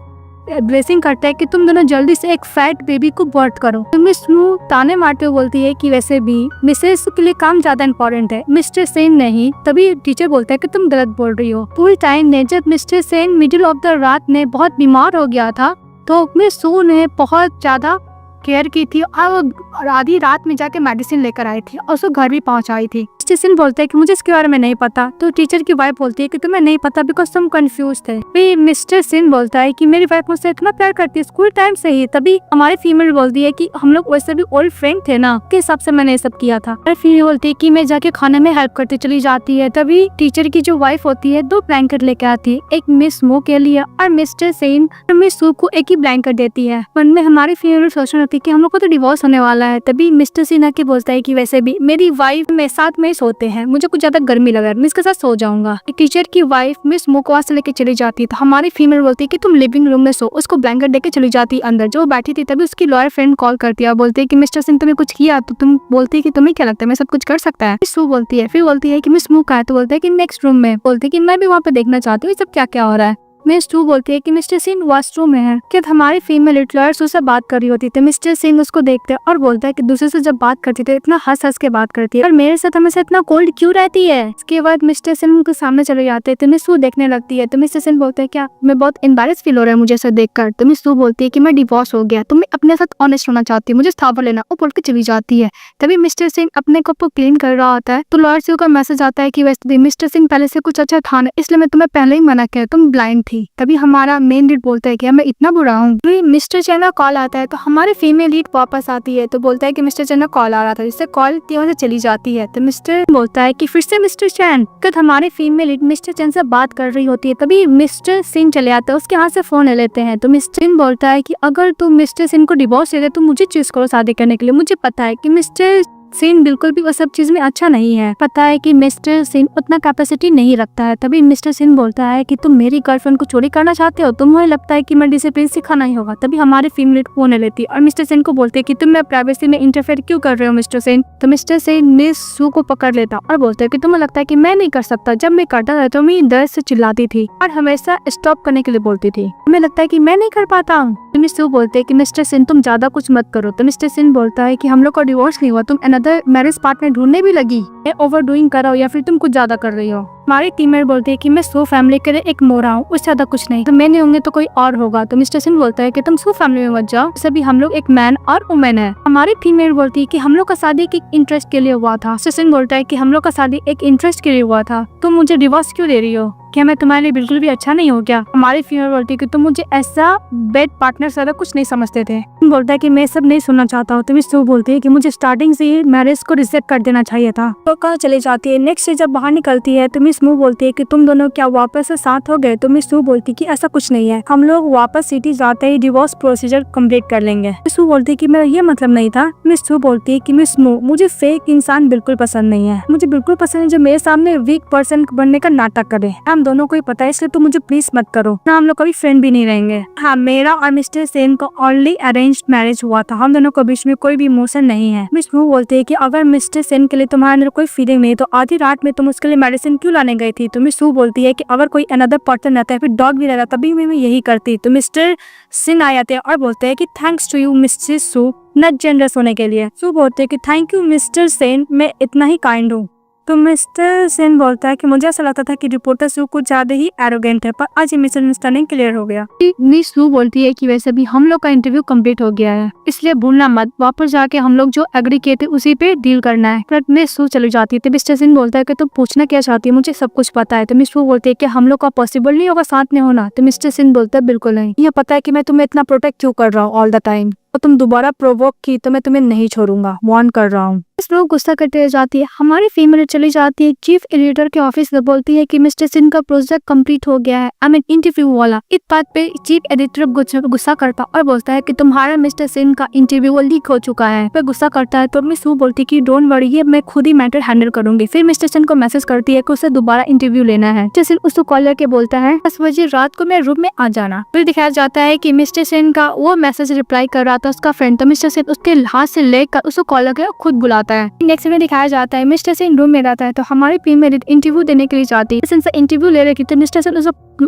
ब्लेसिंग करता है कि तुम दोनों जल्दी से एक फैट बेबी को बर्थ करो। तो मिस सू ताने मारते हुए बोलती है कि वैसे भी मिसेस के लिए काम ज्यादा इम्पोर्टेंट है, मिस्टर सेन नहीं। तभी टीचर बोलता है कि तुम गलत बोल रही हो। पूरी टाइम ने जब mister Sen middle of the रात में बहुत बीमार हो गया था तो मिस सू ने बहुत ज्यादा केयर की थी और आधी रात में जाके मेडिसिन लेकर आई थी और उसको घर भी पहुंचाई थी। मिस्टर बोलते हैं कि मुझे इसके बारे में नहीं पता। तो टीचर की वाइफ बोलती है कि तुम्हें नहीं पता बिकॉज तुम कंफ्यूज थे। फिर मिस्टर सिन बोलता है कि मेरी वाइफ मुझसे इतना प्यार करती है स्कूल टाइम से ही। तभी हमारी फीमेल बोलती है कि हम लोग वैसे भी ओल्ड फ्रेंड थे ना, के हिसाब से मैंने ये सब किया था। और फिर बोलती है कि मैं जाके खाने में हेल्प करती चली जाती है। तभी टीचर की जो वाइफ होती है 2 ब्लैंकेट लेके आती है, एक मिस मो के लिए और मिस्टर सेन और मिस सू को एक ही ब्लैंकेट देती है। मन में हमारी फीमेल सोचने लगती है कि हम लोग को तो डिवोर्स होने वाला है। तभी मिस्टर सिन आके बोलता है कि वैसे भी मेरी वाइफ में साथ में सोते हैं, मुझे कुछ ज्यादा गर्मी लग रहा है, मैं इसके साथ सो जाऊंगा। टीचर की वाइफ मिस मो को वहां से लेके चली जाती है तो हमारी फीमेल बोलती है कि तुम लिविंग रूम में सो, उसको ब्लैंकेट देके चली जाती है अंदर जो बैठी थी। तभी उसकी लॉयर फ्रेंड कॉल करती है और बोलती है कि मिस्टर सिंह तुम्हें कुछ किया। तो तुम बोलती है कि तुम्हें क्या लगता है मैं सब कुछ कर सकता है। मिस सू बोलती है, फिर बोलती है कि मिस मू का है। तो बोलते है कि नेक्स्ट रूम में, बोलती है कि मैं भी वहाँ पे देखना चाहती हूँ सब क्या क्या हो रहा है। मिस टू बोलती है कि मिस्टर सिंह वॉशरूम में है। कि हमारी फीमेल लॉयर्स उससे बात कर रही होती थी। मिस्टर सिंह उसको देखते हैं और बोलता है कि दूसरे से जब बात करती थी इतना हंस हंस के बात करती है और मेरे साथ हमेशा इतना कोल्ड क्यों रहती है। इसके बाद मिस्टर सिंह उनके सामने चले जाते हैं तो मिस टू देखने लगती है। तो मिस्टर सिंह बोलते हैं क्या मैं बहुत एम्बैरेस फील हो रहा है मुझे ऐसा देखकर। तो मिस टू बोलती है कि मैं डिवोर्स हो गया, तो मैं अपने साथ ऑनेस्ट होना चाहती हूँ, मुझे स्थावर लेना, वो बोल के चली जाती है। तभी मिस्टर सिंह अपने कप को क्लीन कर रहा होता है तो लॉयर्स का मैसेज आता है कि वैसे भी मिस्टर सिंह पहले से कुछ अच्छा था ना, इसलिए मैं तुम्हें पहले ही मना किया, तुम ब्लाइंड थी। तभी हमारा मेन लीड बोलता है कि मैं इतना बुरा हूँ। मिस्टर चैन का कॉल आता है तो हमारे फीमेल लीड वापस आती है तो बोलता है कि मिस्टर चैन का कॉल आ रहा था, जिससे कॉल से चली जाती है। तो मिस्टर बोलता है कि फिर से मिस्टर चैन। कद हमारे फीमेल लीड मिस्टर चैन से बात कर रही होती है तभी मिस्टर सिंह चले आते हैं, उसके हाथ से फोन ले लेते हैं। तो मिस्टर सिंह बोलता है कि अगर तुम मिस्टर सिंह को डिवोर्स दे दे तो मुझे चूज करो शादी करने के लिए। मुझे पता है कि मिस्टर सिंह बिल्कुल भी वो सब चीज में अच्छा नहीं है, पता है कि मिस्टर सिंह उतना कैपेसिटी नहीं रखता है। तभी मिस्टर सिंह बोलता है कि तुम मेरी गर्लफ्रेंड को चोरी करना चाहते हो, तुम्हें लगता है कि मैं डिसिप्लिन सिखाना ही होगा। तभी हमारी फीमेल फोन ले लेती है और मिस्टर सिंह को बोलते है कि तुम मेरी प्राइवेसी में इंटरफेयर क्यों कर रहे हो मिस्टर सिंह। तो मिस्टर सिंह मिस सू को पकड़ लेता और बोलते है कि तुम्हें लगता है कि मैं नहीं कर सकता, जब मैं करता था तो मैं दर्द से चिल्लाती थी और हमेशा स्टॉप करने के लिए बोलती थी, हमें लगता है कि मैं नहीं कर पाता हूँ। तो मिस सू बोलते है कि मिस्टर सिंह तुम ज्यादा कुछ मत करो। तो मिस्टर सिंह बोलता है कि हम लोग का डिवोर्स नहीं हुआ, तुम अनदर मैरिज पार्टनर ढूंढने भी लगी, ओवर डूइंग कर रहा हो या फिर तुम कुछ ज्यादा कर रही हो। हमारी टीममेट बोलती है कि मैं सू फैमिली के लिए एक मोरा हूँ, उससे ज्यादा कुछ नहीं, तो मैं नहीं होंगे तो कोई और होगा। तो मिस्टर सिंह बोलता है कि तुम सू फैमिली में मत जाओ, सभी हम लोग एक मैन और वुमेन है। हमारी टीममेट बोलती है कि हम लोग का शादी एक इंटरेस्ट के लिए हुआ था। मिस्टर सिंह बोलता है कि हम लोग का शादी एक इंटरेस्ट के लिए हुआ था, तुम मुझे डिवोर्स क्यों दे रही हो, क्या मैं तुम्हारे लिए बिल्कुल भी अच्छा नहीं हो क्या। हमारी फीमेल बोलती है कि तुम मुझे ऐसा बेड पार्टनर ज्यादा कुछ नहीं समझते थे। बोलता है कि मैं सब नहीं सुनना चाहता हूँ। तो मिस सू बोलती है कि मुझे स्टार्टिंग से ही मैरिज को रिजेक्ट कर देना चाहिए था। तो कहाँ चले जाती है। नेक्स्ट जब बाहर निकलती है तो मिस मू बोलती है कि तुम दोनों क्या वापस से साथ हो गए। तो मिस सू बोलती है कि ऐसा कुछ नहीं है, हम लोग वापस सिटी जाते ही डिवोर्स प्रोसीजर कंप्लीट कर लेंगे। मिस सू बोलती है कि मेरा ये मतलब नहीं था। मिस सू बोलती है कि मिस मू मुझे फेक इंसान बिल्कुल पसंद नहीं है, मुझे बिल्कुल पसंद है जो मेरे सामने वीक पर्सन बनने का नाटक करे। हम दोनों को ही पता है, इसलिए तुम मुझे प्लीज मत करो ना, हम लोग कभी फ्रेंड भी नहीं रहेंगे। हाँ, मेरा और मिस्टर सेन का ओनली अरेंज्ड मैरिज हुआ था, हम दोनों के बीच में कोई भी इमोशन नहीं है। मिस मू बोलती है कि अगर मिस्टर सेन के लिए तुम्हारे अंदर कोई फीलिंग नहीं तो आधी रात में तुम उसके लिए मेडिसिन क्यों लाने गई थी। तो मिस सू बोलती है कि अगर कोई अनदर पर्सन रहता है फिर डॉग भी रहता तभी मैं यही करती। तो मिस्टर सिन आ जाते हैं और बोलते हैं कि thanks to you mister so not generous होने के लिए। सू बोलते हैं कि थैंक यू मिस्टर सेन, मैं इतना ही काइंड हूँ। तो मिस्टर सेन बोलता है कि मुझे ऐसा लगता था कि रिपोर्टर सू कुछ ज्यादा ही एरोगेंट है, पर आज ये मिसअंडरस्टैंडिंग क्लियर हो गया। मिस सू बोलती है कि वैसे भी हम लोग का इंटरव्यू कंप्लीट हो गया है, इसलिए भूलना मत, वापस जाके हम लोग जो एग्री किए थे उसी पे डील करना है। पर मिस सू चली जाती है। तो मिस्टर सेन बोलता है कि तुम पूछना क्या चाहती है, मुझे सब कुछ पता है। तो मिस सू बोलती है कि हम लोग का पॉसिबल नहीं होगा साथ में होना। तो मिस्टर सेन बोलता है बिल्कुल नहीं, ये पता है कि मैं तुम्हें इतना प्रोटेक्ट क्यों कर रहा हूँ ऑल द टाइम, और तुम दोबारा प्रोवोक की तो मैं तुम्हें नहीं छोड़ूंगा, वार्न कर रहा हूँ। इस लोग गुस्सा करते रह जाती है। हमारी फीमेल चली जाती है चीफ एडिटर के ऑफिस में, बोलती है कि मिस्टर सिंह का प्रोजेक्ट कंप्लीट हो गया है, आई मीन इंटरव्यू वाला। इस बात पे चीफ एडिटर गुस्सा करता और बोलता है कि तुम्हारा मिस्टर सिंह का इंटरव्यू लिक हो चुका है। फिर गुस्सा करता है तो मिस सू बोलती है कि डोंट वरी, ये मैं खुद ही मैटर हैंडल करूंगी। फिर मिस्टर सिंह को मैसेज करती है कि उसे दोबारा इंटरव्यू लेना है। मिस्टर सिंह उसको कॉल करके बोलता है 10 बजे रात को मेरे रूम में आ जाना। फिर दिखाया जाता है कि मिस्टर सिंह का वो मैसेज रिप्लाई कर रहा था उसका फ्रेंड, तो मिस्टर सिंह उसके हाथ से लेकर उसको कॉल करके खुद बुलाता है। नेक्स्ट में दिखाया जाता है मिस्टर सिंह रूम में रहता है तो हमारी फीमेल इंटरव्यू देने के लिए जाती है। इंटरव्यू ले रही थी तो मिस्टर सिंह उसको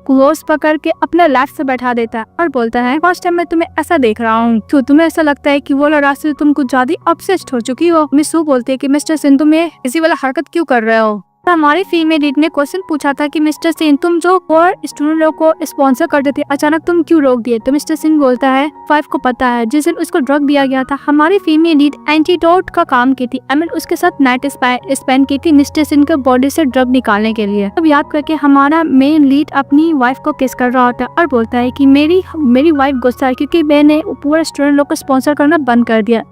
क्लोज पकड़ के अपने लेफ्ट से बैठा देता है और बोलता है फर्स्ट टाइम मैं तुम्हें ऐसा देख रहा हूँ, तो तुम्हें ऐसा लगता है कि वो लड़ाई से तुम कुछ ज्यादा ऑब्सेस्ड हो चुकी हो। मिस सू बोलती है कि मिस्टर सिंह तुम ये इसी वाला हरकत क्यों कर रहे हो। हमारी फीमेल लीड ने क्वेश्चन पूछा था कि मिस्टर सिंह तुम जो और स्टूडेंट लोग को स्पॉन्सर करते थे अचानक तुम क्यों रोक दिए। तो मिस्टर सिंह बोलता है 5 को पता है जिस दिन उसको ड्रग दिया गया था हमारी फीमेल लीड एंटीडोट का काम की थी, आई मीन उसके साथ नाइट स्पेंड की थी मिस्टर सिंह के बॉडी से ड्रग निकालने के लिए। अब याद करके हमारा मेन लीड अपनी वाइफ को किस कर रहा होता है और बोलता है कि मेरी वाइफ गुस्सा है क्योंकि मैंने पूरा स्टूडेंट लोग को स्पॉन्सर करना बंद कर दिया।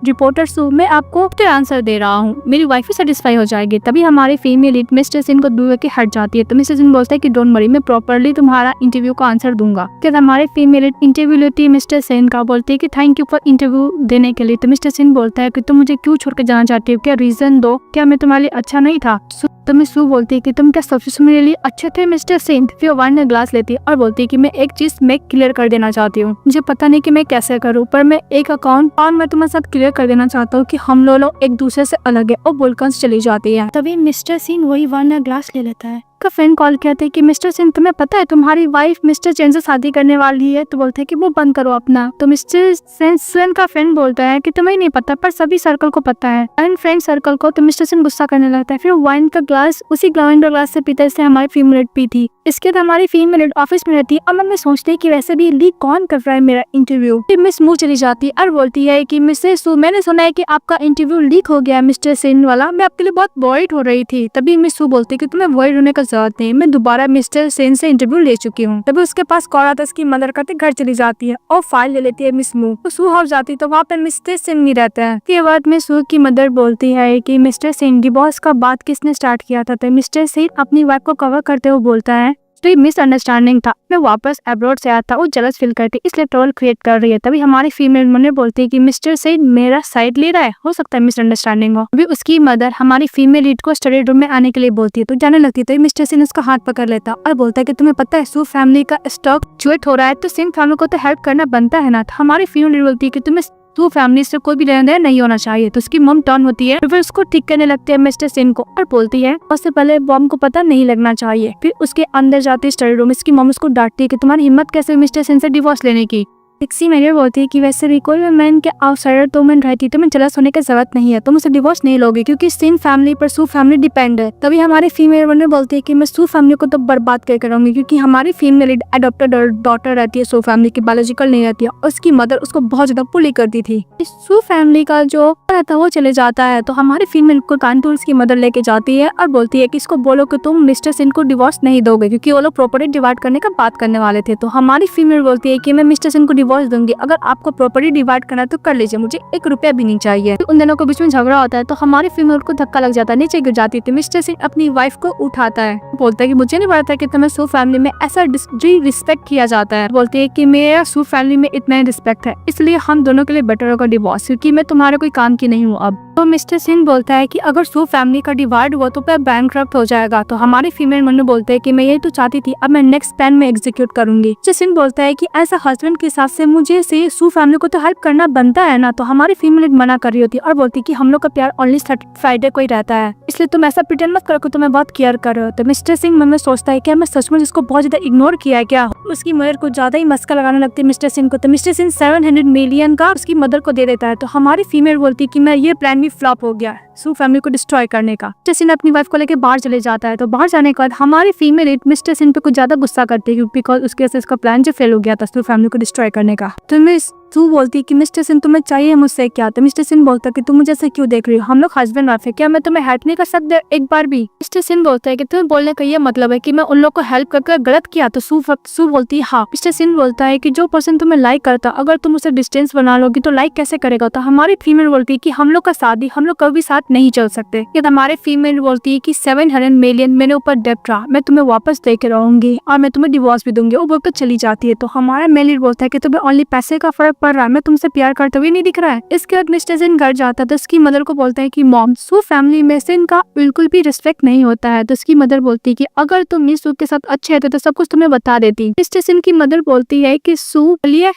रिपोर्टर सू मैं आपको आंसर दे रहा हूँ, मेरी वाइफ भी सेटिस्फाई हो जाएगी। तभी हमारी फीमेल लीड मिस्टर सिंह को दूर के हट जाती है। तो मिस्टर सिंह बोलता है कि डोंट वरी, मैं प्रॉपर्ली तुम्हारा इंटरव्यू का आंसर दूंगा। फिर हमारी फीमेल लीड इंटरव्यू लेती है मिस्टर सिंह का, बोलती है कि थैंक यू फॉर इंटरव्यू देने के लिए। तो मिस्टर सिंह बोलता है कि तुम मुझे क्यों छोड़ के जाना चाहती हो, क्या रीजन दो, क्या मैं तुम्हारे लिए अच्छा नहीं था। तो मिस सू बोलती है कि तुम क्या सबसे मेरे लिए अच्छे थे मिस्टर सिंह। फिर वाइन में ग्लास लेती है और बोलती है कि मैं एक चीज मैं क्लियर कर देना चाहती हूँ, मुझे पता नहीं कि मैं कैसे करूँ पर मैं एक अकाउंट और मैं तुम्हारे साथ क्लियर कर देना चाहता हूँ कि हम लोग एक दूसरे से अलग है, और बोलकर चली जाती है। तभी मिस्टर सिंह वही वाइन में ग्लास ले लेता है का फ्रेंड कॉल कहते हैं कि मिस्टर सिंह तुम्हें पता है तुम्हारी वाइफ मिस्टर चैन से शादी करने वाली है। तो बोलते हैं कि वो बंद करो अपना। तो मिस्टर सेन का फ्रेंड बोलता है कि तुम्हें नहीं पता पर सभी सर्कल को पता है, एंड फ्रेंड सर्कल को। तो मिस्टर सिंह गुस्सा करने लगता है। फिर वाइन का ग्लास उसी वाइन का ग्लास से पीता है, इससे हमारी फीमेल लीड पी थी। इसके बाद हमारी फीमेल लीड ऑफिस में रहती है और मैं सोचती है कि वैसे भी लीक कौन कर रहा है मेरा इंटरव्यू। फिर मिस मुंह चली जाती है और बोलती है कि मिसेस सू मैंने सुना है कि आपका इंटरव्यू लीक हो गया है मिस्टर सेन वाला, मैं आपके लिए बहुत वॉरिड हो रही थी। तभी मिस सू बोलती है कि तुम्हें वॉरिड होने का जरूरत नहीं, मैं दोबारा मिस्टर सेन से इंटरव्यू ले चुकी हूँ। तभी उसके पास कॉल आता है, उसकी मदर करते घर चली जाती है और फाइल ले लेती है मिस मू। तो सू हाउस जाती है तो वहाँ पे मिस्टर सेन नहीं रहता है। उसके बाद में सू की मदर बोलती है कि मिस्टर सेन डिवोर्स का बात किसने स्टार्ट किया था। तो मिस्टर सेन अपनी वाइफ को कवर करते हुए बोलता है तो ये मिसअंडरस्टैंडिंग था, मैं वापस अब्रॉड से आया था, वो जेलस फील करती इसलिए ट्रोल क्रिएट कर रही है। तभी हमारी फीमेल मदर बोलती है कि मिस्टर सेन मेरा साइड ले रहा है, हो सकता है मिसअंडरस्टैंडिंग हो। अभी उसकी मदर हमारी फीमेल लीड को स्टडी रूम में आने के लिए बोलती है तो जाने लगती है। तो मिस्टर सेन उसका हाथ पकड़ लेता और बोलता है कि तुम्हें पता है सू फैमिली का स्टॉक फ्लक्चुएट हो रहा है तो सिंह फैमिली को तो हेल्प करना बनता है ना। तो हमारी फीमेल लीड बोलती है कि तुम्हें तो फैमिली से कोई भी लेना देना नहीं होना चाहिए। तो उसकी मम टर्न होती है, फिर उसको ठीक करने लगते हैं मिस्टर सेन को और बोलती है उससे पहले बॉम्ब को पता नहीं लगना चाहिए। फिर उसके अंदर जाती है स्टडी रूम, इसकी मम उसको डांटती है कि तुम्हारी हिम्मत कैसे हुई मिस्टर सेन से डिवोर्स लेने की। पिक्सी मेजर बोलती है कि वैसे भी कोई मैन के आउटसाइडर तो मैं रहती तुम्हें जेलस होने की जरूरत नहीं है, तुम उसे डिवोर्स नहीं लोगे क्योंकि सेन फैमिली पर सू फैमिली डिपेंड है। तभी हमारी फीमेल वन बोलती है कि मैं सू फैमिली को तो बर्बाद कर करूंगी क्योंकि हमारी फीमेल एडॉप्टेड डॉटर रहती है सू फैमिली की, बायोलॉजिकल नहीं रहती है। और उसकी मदर उसको बहुत ज्यादा पुली करती थी। सू फैमिली का जो रहता है वो चले जाता है तो हमारी फीमेल को कानपुर उसकी मदर लेके जाती है और बोलती है कि इसको बोलो कि तुम मिस्टर सेन को डिवोर्स नहीं दोगे क्योंकि वो लोग प्रॉपर्टी डिवाइड करने का बात करने वाले थे। तो हमारी फीमेल बोलती है कि मैं मिस्टर सेन को डिवोर्स दूंगी, अगर आपको प्रॉपर्टी डिवाइड करना तो कर लीजिए, मुझे 1 रुपया भी नहीं चाहिए। तो उन दोनों के बीच में झगड़ा होता है तो हमारी फीमेल को धक्का लग जाता है, नीचे गिर जाती है। मिस्टर सेन अपनी वाइफ को उठाता है, बोलता है कि मुझे नहीं पता कि तुम्हें सू फैमिली में ऐसा रिस्पेक्ट किया जाता है। बोलती है कि मेरा सू फैमिली में इतना रिस्पेक्ट है इसलिए हम दोनों के लिए बेटर होगा डिवोर्स क्योंकि मैं तुम्हारे कोई काम की नहीं हूँ अब। तो मिस्टर सिंह बोलता है कि अगर सू फैमिली का डिवाइड हुआ तो फिर बैंकक्रप्ट हो जाएगा। तो हमारी फीमेल मनु बोलते हैं कि मैं यही तो चाहती थी, अब मैं नेक्स्ट प्लान में एग्जीक्यूट करूंगी। मिस्टर सिंह बोलता है कि एज अ हस्बैंड के हिसाब से मुझे से सू फैमिली को तो हेल्प करना बनता है ना। तो हमारी फीमेल मना कर रही होती है और बोलती है कि हम लोग का प्यार ओनली फ्राइडे को ही रहता है, इसलिए तुम ऐसा प्रिटेंड मत करो कि तुम्हें बहुत केयर कर रहे हो। तो मिस्टर सिंह मन में सोचता है क्या मैं सचमुच इसको बहुत ज्यादा इग्नोर किया है क्या। उसकी मदर को ज्यादा ही मस्का लगाने लगती है मिस्टर सिंह को। तो मिस्टर सिंह 700 मिलियन का उसकी मदर को दे देता है। तो हमारी फीमेल बोलती है कि मैं ये प्लान भी फ्लॉप हो गया सू फैमिली को डिस्ट्रॉय करने का। मिस्टर सिंह अपनी वाइफ को लेकर बाहर चले जाता है। तो बाहर जाने के बाद हमारी फीमेल मिस्टर सिंह पे कुछ ज्यादा गुस्सा करती है बिकॉज उसके वजह से इसका प्लान जो फेल हो गया था सू फैमिली को डिस्ट्रॉय करने का। तो मिस तू बोलती है कि मिस्टर सिंह तुम्हें चाहिए मुझसे क्या। तो मिस्टर सिंह बोलता है कि तुम मुझे ऐसे क्यों देख रही हो, हम लोग हस्बैंड वाइफ है, क्या मैं तुम्हें हेल्प नहीं कर सकता एक बार भी। मिस्टर सिंह बोलता है कि तुम्हें बोलने का ये मतलब है कि मैं उन लोग को हेल्प करके गलत किया। तो सू बोलती है हाँ। मिस्टर सिंह बोलता है कि जो पर्सन तुम्हें लाइक करता अगर तुम उसे डिस्टेंस बना लोगी तो लाइक कैसे करेगा। तो हमारी फीमेल बोलती है कि हम लोग का शादी हम लोग कभी साथ नहीं चल सकते। हमारे फीमेल बोलती है कि 700 मिलियन मेरे ऊपर डेब्ट रहा, मैं तुम्हें वापस दे के रहूंगी और मैं तुम्हें डिवोर्स भी दूंगी। वो बोलकर चली जाती है। तो हमारा मेल बोलता है कि तुम्हें ओनली पैसे का फर्क पड़ रहा है, मैं तुमसे प्यार करते हुए नहीं दिख रहा है। इसके बाद मिस्टर सिंह घर जाता है तो उसकी मदर को बोलता है कि मॉम सू फैमिली में से इनका बिल्कुल भी रिस्पेक्ट नहीं होता है। तो उसकी मदर बोलती है कि अगर तुम मिस सू के साथ अच्छे थे तो सब कुछ तुम्हें बता देती। मिस्टर सिंह की मदर बोलती है कि सू लिए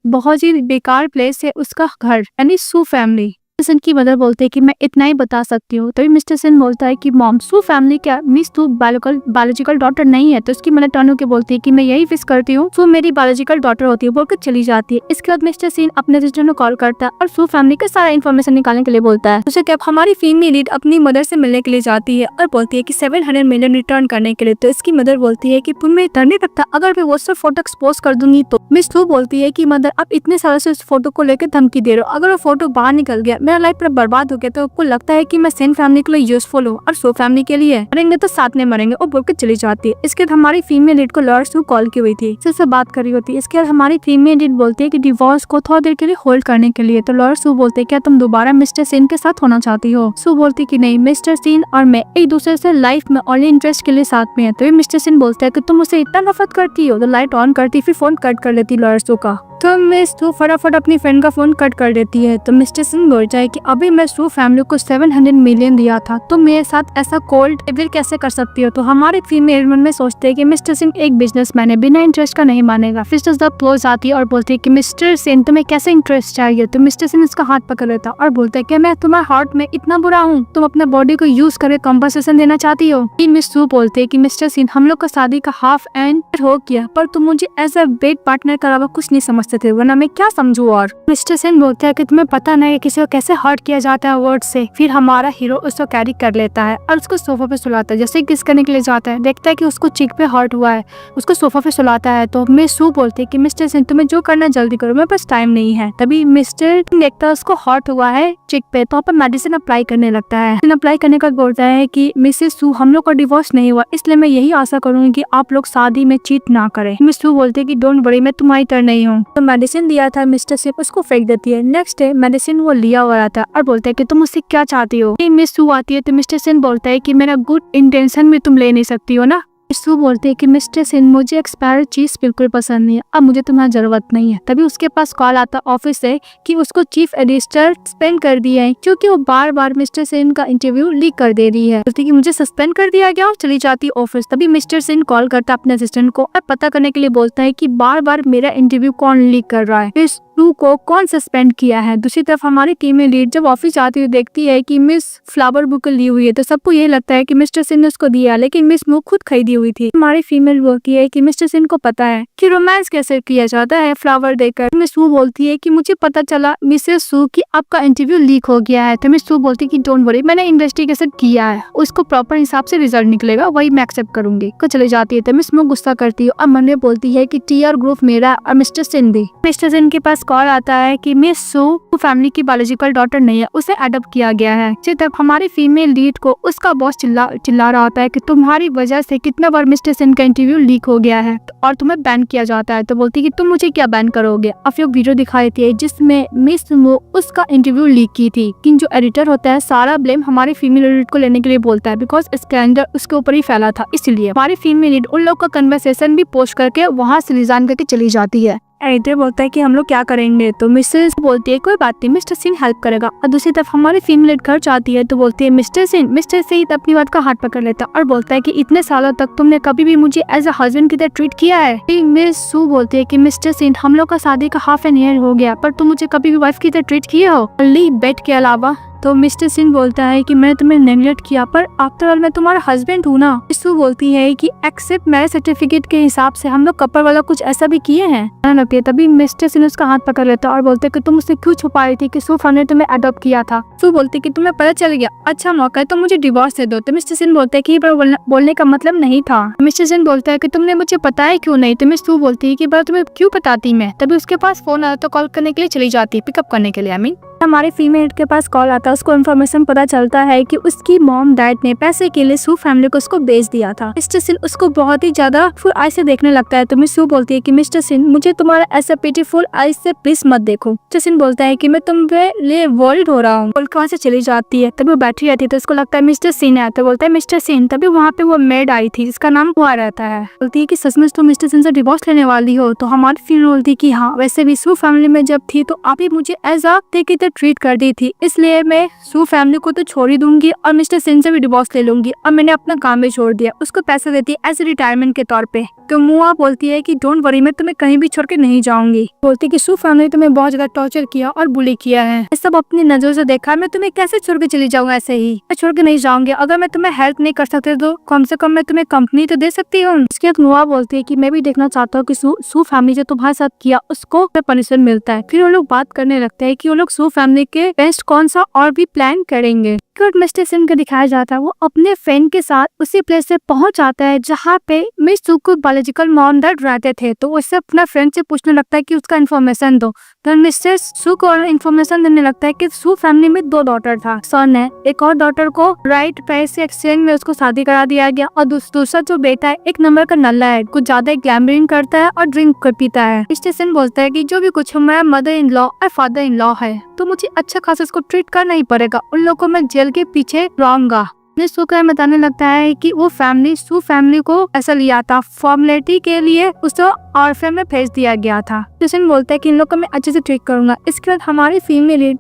बहुत ही बेकार प्लेस है उसका घर यानी सू फैमिली। मिस्टर सिंह की मदर बोलते हैं कि मैं इतना ही बता सकती हूँ। तभी मिस्टर सिंह बोलता है कि मॉम सू फैमिली क्या मिस तू बायोलॉजिकल डॉटर नहीं है। तो उसकी मदर टर्न होकर बोलती है कि मैं यही विश करती हूँ सू मेरी बायोलॉजिकल डॉटर होती है, बोलकर चली जाती है। इसके बाद मिस्टर सिंह अपने सिस्टर को कॉल करता है और सू फैमिली का सारा इन्फॉर्मेशन निकालने के लिए बोलता है। उसे क्या हमारी फीमेल लीड अपनी मदर से मिलने के लिए जाती है और बोलती है कि 700 मिलियन रिटर्न करने के लिए। तो इसकी मदर बोलती है कि तुम्हें इतना नहीं लगता अगर मैं वो सब फोटो एक्सपोज कर दूंगी तो। मिस सू बोलती है कि मदर आप इतने सालों से उस फोटो को लेकर धमकी दे रहे हो, अगर वो फोटो बाहर निकल गया मेरा लाइफ पूरा बर्बाद हो गया तो आपको लगता है कि मैं सेन फैमिली के लिए यूजफुल हूँ और सो फैमिली के लिए मरेंगे तो साथ में मरेंगे। और बोलकर चली जाती है। इसके बाद हमारी फीमेल लीड को लॉयर सू कॉल की हुई थी, इससे बात करी होती है। इसके बाद हमारी फीमेल लीड बोलती है कि डिवोर्स को थोड़ा देर के लिए होल्ड करने के लिए। तो लॉयर सू बोलते हैं क्या तुम दोबारा मिस्टर सेन के साथ होना चाहती हो। सू बोलती कि नहीं, मिस्टर सेन और मैं एक दूसरे से लाइफ में ओनली इंटरेस्ट के लिए साथ में है। तो मिस्टर सेन बोलता है कि तुम उसे इतना नफरत करती हो। तो लाइट ऑन करती फिर फोन कट कर लेती लॉयर सू का। तो मिस सू फटाफट अपनी फ्रेंड का फोन कट कर देती है। तो मिस्टर सिंह बोलता है कि अभी मैं सू फैमिली को 700 मिलियन दिया था, तो मेरे साथ ऐसा कोल्ड डेविल कैसे कर सकती हो। तो हमारे फीमेल मन में सोचते हैं कि मिस्टर सिंह एक बिजनेसमैन है, बिना इंटरेस्ट का नहीं मानेगा। फिर जब क्लोज आती है और बोलती है कि मिस्टर सिंह तुम्हें कैसे इंटरेस्ट चाहिए। तो मिस्टर सिंह इसका हाथ पकड़ लेता और बोलता है कि मैं तुम्हारे हार्ट में इतना बुरा हूँ, तुम अपने बॉडी को यूज करके कॉम्पनसेशन देना चाहती हो। मिस सू बोलते है कि मिस्टर सिंह हम लोग का शादी का हाफ एंड हो गया, पर तुम मुझे एज अ बेड पार्टनर के अलावा कुछ नहीं समझते थे, वरना मैं क्या समझू। और मिस्टर सिंह बोलते हैं कि तुम्हें पता नहीं किसी को कैसे हर्ट किया जाता है वर्ड से। फिर हमारा हीरो उसको कैरी कर लेता है और उसको सोफा पे सुलाता है। जैसे किस करने के लिए जाता है, देखता है कि उसको चिक पे हर्ट हुआ है, उसको सोफा पे सुलाता है। तो मिस सू बोलते है कि मिस्टर सिंह तुम्हें जो करना जल्दी करो, मेरे पास टाइम नहीं है। तभी मिस्टर देखता है उसको हर्ट हुआ है चिक पे, तो पर मेडिसिन अप्लाई करने लगता है। अप्लाई करने का बोलता है कि मिसेस सू हम लोग का डिवोर्स नहीं हुआ, इसलिए मैं यही आशा करूंगी कि आप लोग शादी में चीट ना करें। मिस सू बोलते है कि डोंट वरी, मैं तुम्हारी तरह नहीं हूँ। तो मेडिसिन दिया था मिस्टर सिंह उसको फेंक देती है। नेक्स्ट डे मेडिसिन वो लिया हुआ रहता है और बोलता है कि तुम मुझसे क्या चाहती हो। मिस सू आती है तो मिस्टर सिंह बोलता है कि मेरा गुड इंटेंशन भी तुम ले नहीं सकती हो ना। सू बोलते हैं कि मिस्टर सिंह मुझे एक्सपायर्ड चीज बिल्कुल पसंद नहीं है, अब मुझे तुम्हारी जरूरत नहीं है। तभी उसके पास कॉल आता ऑफिस से कि उसको चीफ एडिटर सस्पेंड कर दिया है, क्योंकि वो बार बार मिस्टर सिंह का इंटरव्यू लीक कर दे रही है। बोलती कि मुझे सस्पेंड कर दिया गया और चली जाती ऑफिस। तभी मिस्टर सिंह कॉल करता अपने असिस्टेंट को और पता करने के लिए बोलता है कि बार बार मेरा इंटरव्यू कौन लीक कर रहा है, सू को कौन सस्पेंड किया है। दूसरी तरफ हमारी फीमेल लीड जब ऑफिस आती हुई देखती है कि मिस फ्लावर बुक ली हुई है, तो सबको ये लगता है कि मिस्टर सिंह ने उसको दिया, लेकिन मिस वो खुद खरीदी हुई थी। हमारी फीमेल बोलती है कि मिस्टर सिंह को पता है कि रोमांस कैसे किया जाता है फ्लावर देकर। मिस सू बोलती है कि मुझे पता चला मिसेस सू कि आपका इंटरव्यू लीक हो गया है। तो मिस सू बोलती है कि डोंट वरी, मैंने इन्वेस्टिगेशन किया है, उसको प्रॉपर हिसाब से रिजल्ट निकलेगा, वही मैं एक्सेप्ट करूंगी। को चले जाती है तो मिस मुझे गुस्सा करती है और मन में बोलती है कि टीआर ग्रुप मेरा और मिस्टर सिंह भी। मिस्टर सिंह के पास कॉल आता है कि मिस सू फैमिली की बायोलॉजिकल डॉटर नहीं है, उसे अडॉप्ट किया गया है। तब हमारी फीमेल लीड को उसका बॉस चिल्ला रहा होता है कि तुम्हारी वजह से कितना बार मिस्टर सिंह का इंटरव्यू लीक हो गया है और तुम्हें बैन किया जाता है। तो बोलती है कि तुम मुझे क्या बैन करोगे। और फिर वीडियो दिखाई थी जिसमें मिस मो उसका इंटरव्यू लीक की थी, लेकिन जो एडिटर होता है सारा ब्लेम हमारी फीमेल लीड को लेने के लिए बोलता है, बिकॉज स्कैंडल उसके ऊपर ही फैला था। इसलिए हमारी फीमेल लीड उन लोग का कन्वर्सेशन भी पोस्ट करके वहाँ से रिजाइन करके चली जाती है। एडिटर बोलता है कि हम लोग क्या करेंगे। तो मिसेस बोलती है कोई बात नहीं, मिस्टर सिंह हेल्प करेगा। और दूसरी तरफ हमारी फीमेल घर जाती है तो बोलती है मिस्टर सिंह अपनी बात का हाथ पकड़ लेता और बोलता है कि इतने सालों तक तुमने कभी भी मुझे एज अ हस्बैंड की तरह ट्रीट किया है। मिस सू बोलती है कि मिस्टर सिंह हम लोग का शादी का हाफ एन ईयर हो गया, पर तुम मुझे कभी भी वाइफ की तरह ट्रीट किए हो ओनली बेड के अलावा। तो मिस्टर सिंह बोलता है कि मैंने तुम्हें नेगलेक्ट किया, पर आफ्टर ऑल मैं तुम्हारा हस्बैंड हूँ ना। सू बोलती है कि एक्सेप्ट मैरिज सर्टिफिकेट के हिसाब से हम लोग कपल वाला कुछ ऐसा भी किए हैं। तभी मिस्टर सिंह उसका हाथ पकड़ लेता और बोलते कि तुम मुझसे क्यों छुपा रही थी कि सू ने तुम्हें अडॉप्ट किया था। सू बोलती कि तुम्हें पता चल गया, अच्छा मौका है तो मुझे डिवोर्स दे दो। तो मिस्टर सिंह बोलते है कि बोलने का मतलब नहीं था। मिस्टर सिंह बोलता है कि तुमने मुझे बताया क्यों नहीं। तो मिस सू बोलती है कि तुम्हें क्यों बताती मैं। तभी उसके पास फोन आता तो कॉल करने के लिए चली जाती, पिकअप करने के लिए। हमारे फीमेल के पास कॉल आता है, उसको इन्फॉर्मेशन पता चलता है कि उसकी मॉम डैड ने पैसे के लिए सू फैमिली को उसको बेच दिया था। मिस्टर सिंह उसको बहुत ही ज्यादा फुल आई से देखने लगता है। तो मिस सू बोलती है कि मिस्टर सिंह मुझे तुम्हारा ऐसा ब्यूटीफुल आई से प्लीज मत देखो। मिस्टर सिंह बोलता है कि मैं तुम्हारे लिए वर्ल्ड हो रहा हूँ, बोल के वहाँ से चली जाती है। तभी वो बैठी रहती है तो उसको लगता है मिस्टर सिंह है, तो बोलता है मिस्टर सिंह। तभी वहाँ पे वो मेड आई थी जिसका नाम हुआ रहता है। बोलती है कि सचमुच तुम मिस्टर सिंह से डिवोर्स लेने वाली हो। तो हमारी फीमेल बोलती है कि हाँ, वैसे भी सू फैमिली में जब थी तो आप ही मुझे एज अ ट्रीट कर दी थी, इसलिए मैं सू फैमिली को तो छोड़ ही दूंगी और मिस्टर सिंह से भी डिवोर्स ले लूंगी और मैंने अपना काम भी छोड़ दिया। उसको पैसे देती है एज रिटायरमेंट के तौर पे। तो मुआ बोलती है कि डोंट वरी, मैं तुम्हें कहीं भी छोड़ के नहीं जाऊंगी। बोलती कि सू फैमिली तुम्हें बहुत ज्यादा टॉर्चर किया और बुली किया है, ये सब अपनी नजरों से देखा है, मैं तुम्हें कैसे छोड़ के चली जाऊंगा। ऐसे ही मैं छोड़ के नहीं जाऊंगी, अगर मैं तुम्हें हेल्प नहीं कर सकते तो कम से कम मैं तुम्हें कंपनी तो दे सकती हूँ। इसके बाद मुआ बोलती है कि मैं भी देखना चाहता हूँ कि सू फैमिली जो तुम्हारे साथ किया उसको पनिशमेंट मिलता है। फिर वो लोग बात करने लगते हैं कि वो लोग सू फैमिली के बेस्ट कौन सा और भी प्लान करेंगे। मिस्टर सिंह को दिखाया जाता है वो अपने फ्रेंड के साथ उसी प्लेस से पहुंच जाता है जहाँ पे मिस सू को बायोलॉजिकल मॉम डैड रहते थे। तो उससे अपना फ्रेंड से पूछने लगता है कि उसका इन्फॉर्मेशन दो। तो मिस्टर सू को इन्फॉर्मेशन देने लगता है कि सू फैमिली में 2 डॉटर था, सन है, एक और डॉटर को राइट प्राइस एक्सचेंज में उसको शादी करा दिया गया और दूसरा जो बेटा है 1 नंबर का नल्ला है, कुछ ज्यादा ग्लैमरिंग करता है और ड्रिंक कर पीता है। मिस्टर सिंह बोलता है कि जो भी कुछ हमारा मदर इन लॉ और फादर इन लॉ है तो मुझे अच्छा खासा इसको ट्रीट करना ही पड़ेगा, उन लोगों को मैं जेल के पीछे लाऊंगा। मिस सू का बताने लगता है कि वो फैमिली सू फैमिली को ऐसा लिया था फॉर्मेलिटी के लिए, उसको ऑर्फन में भेज दिया गया था। जैसन बोलता है कि इन लोग को मैं अच्छे से ट्रीट करूंगा। इसके बाद हमारी फीमेल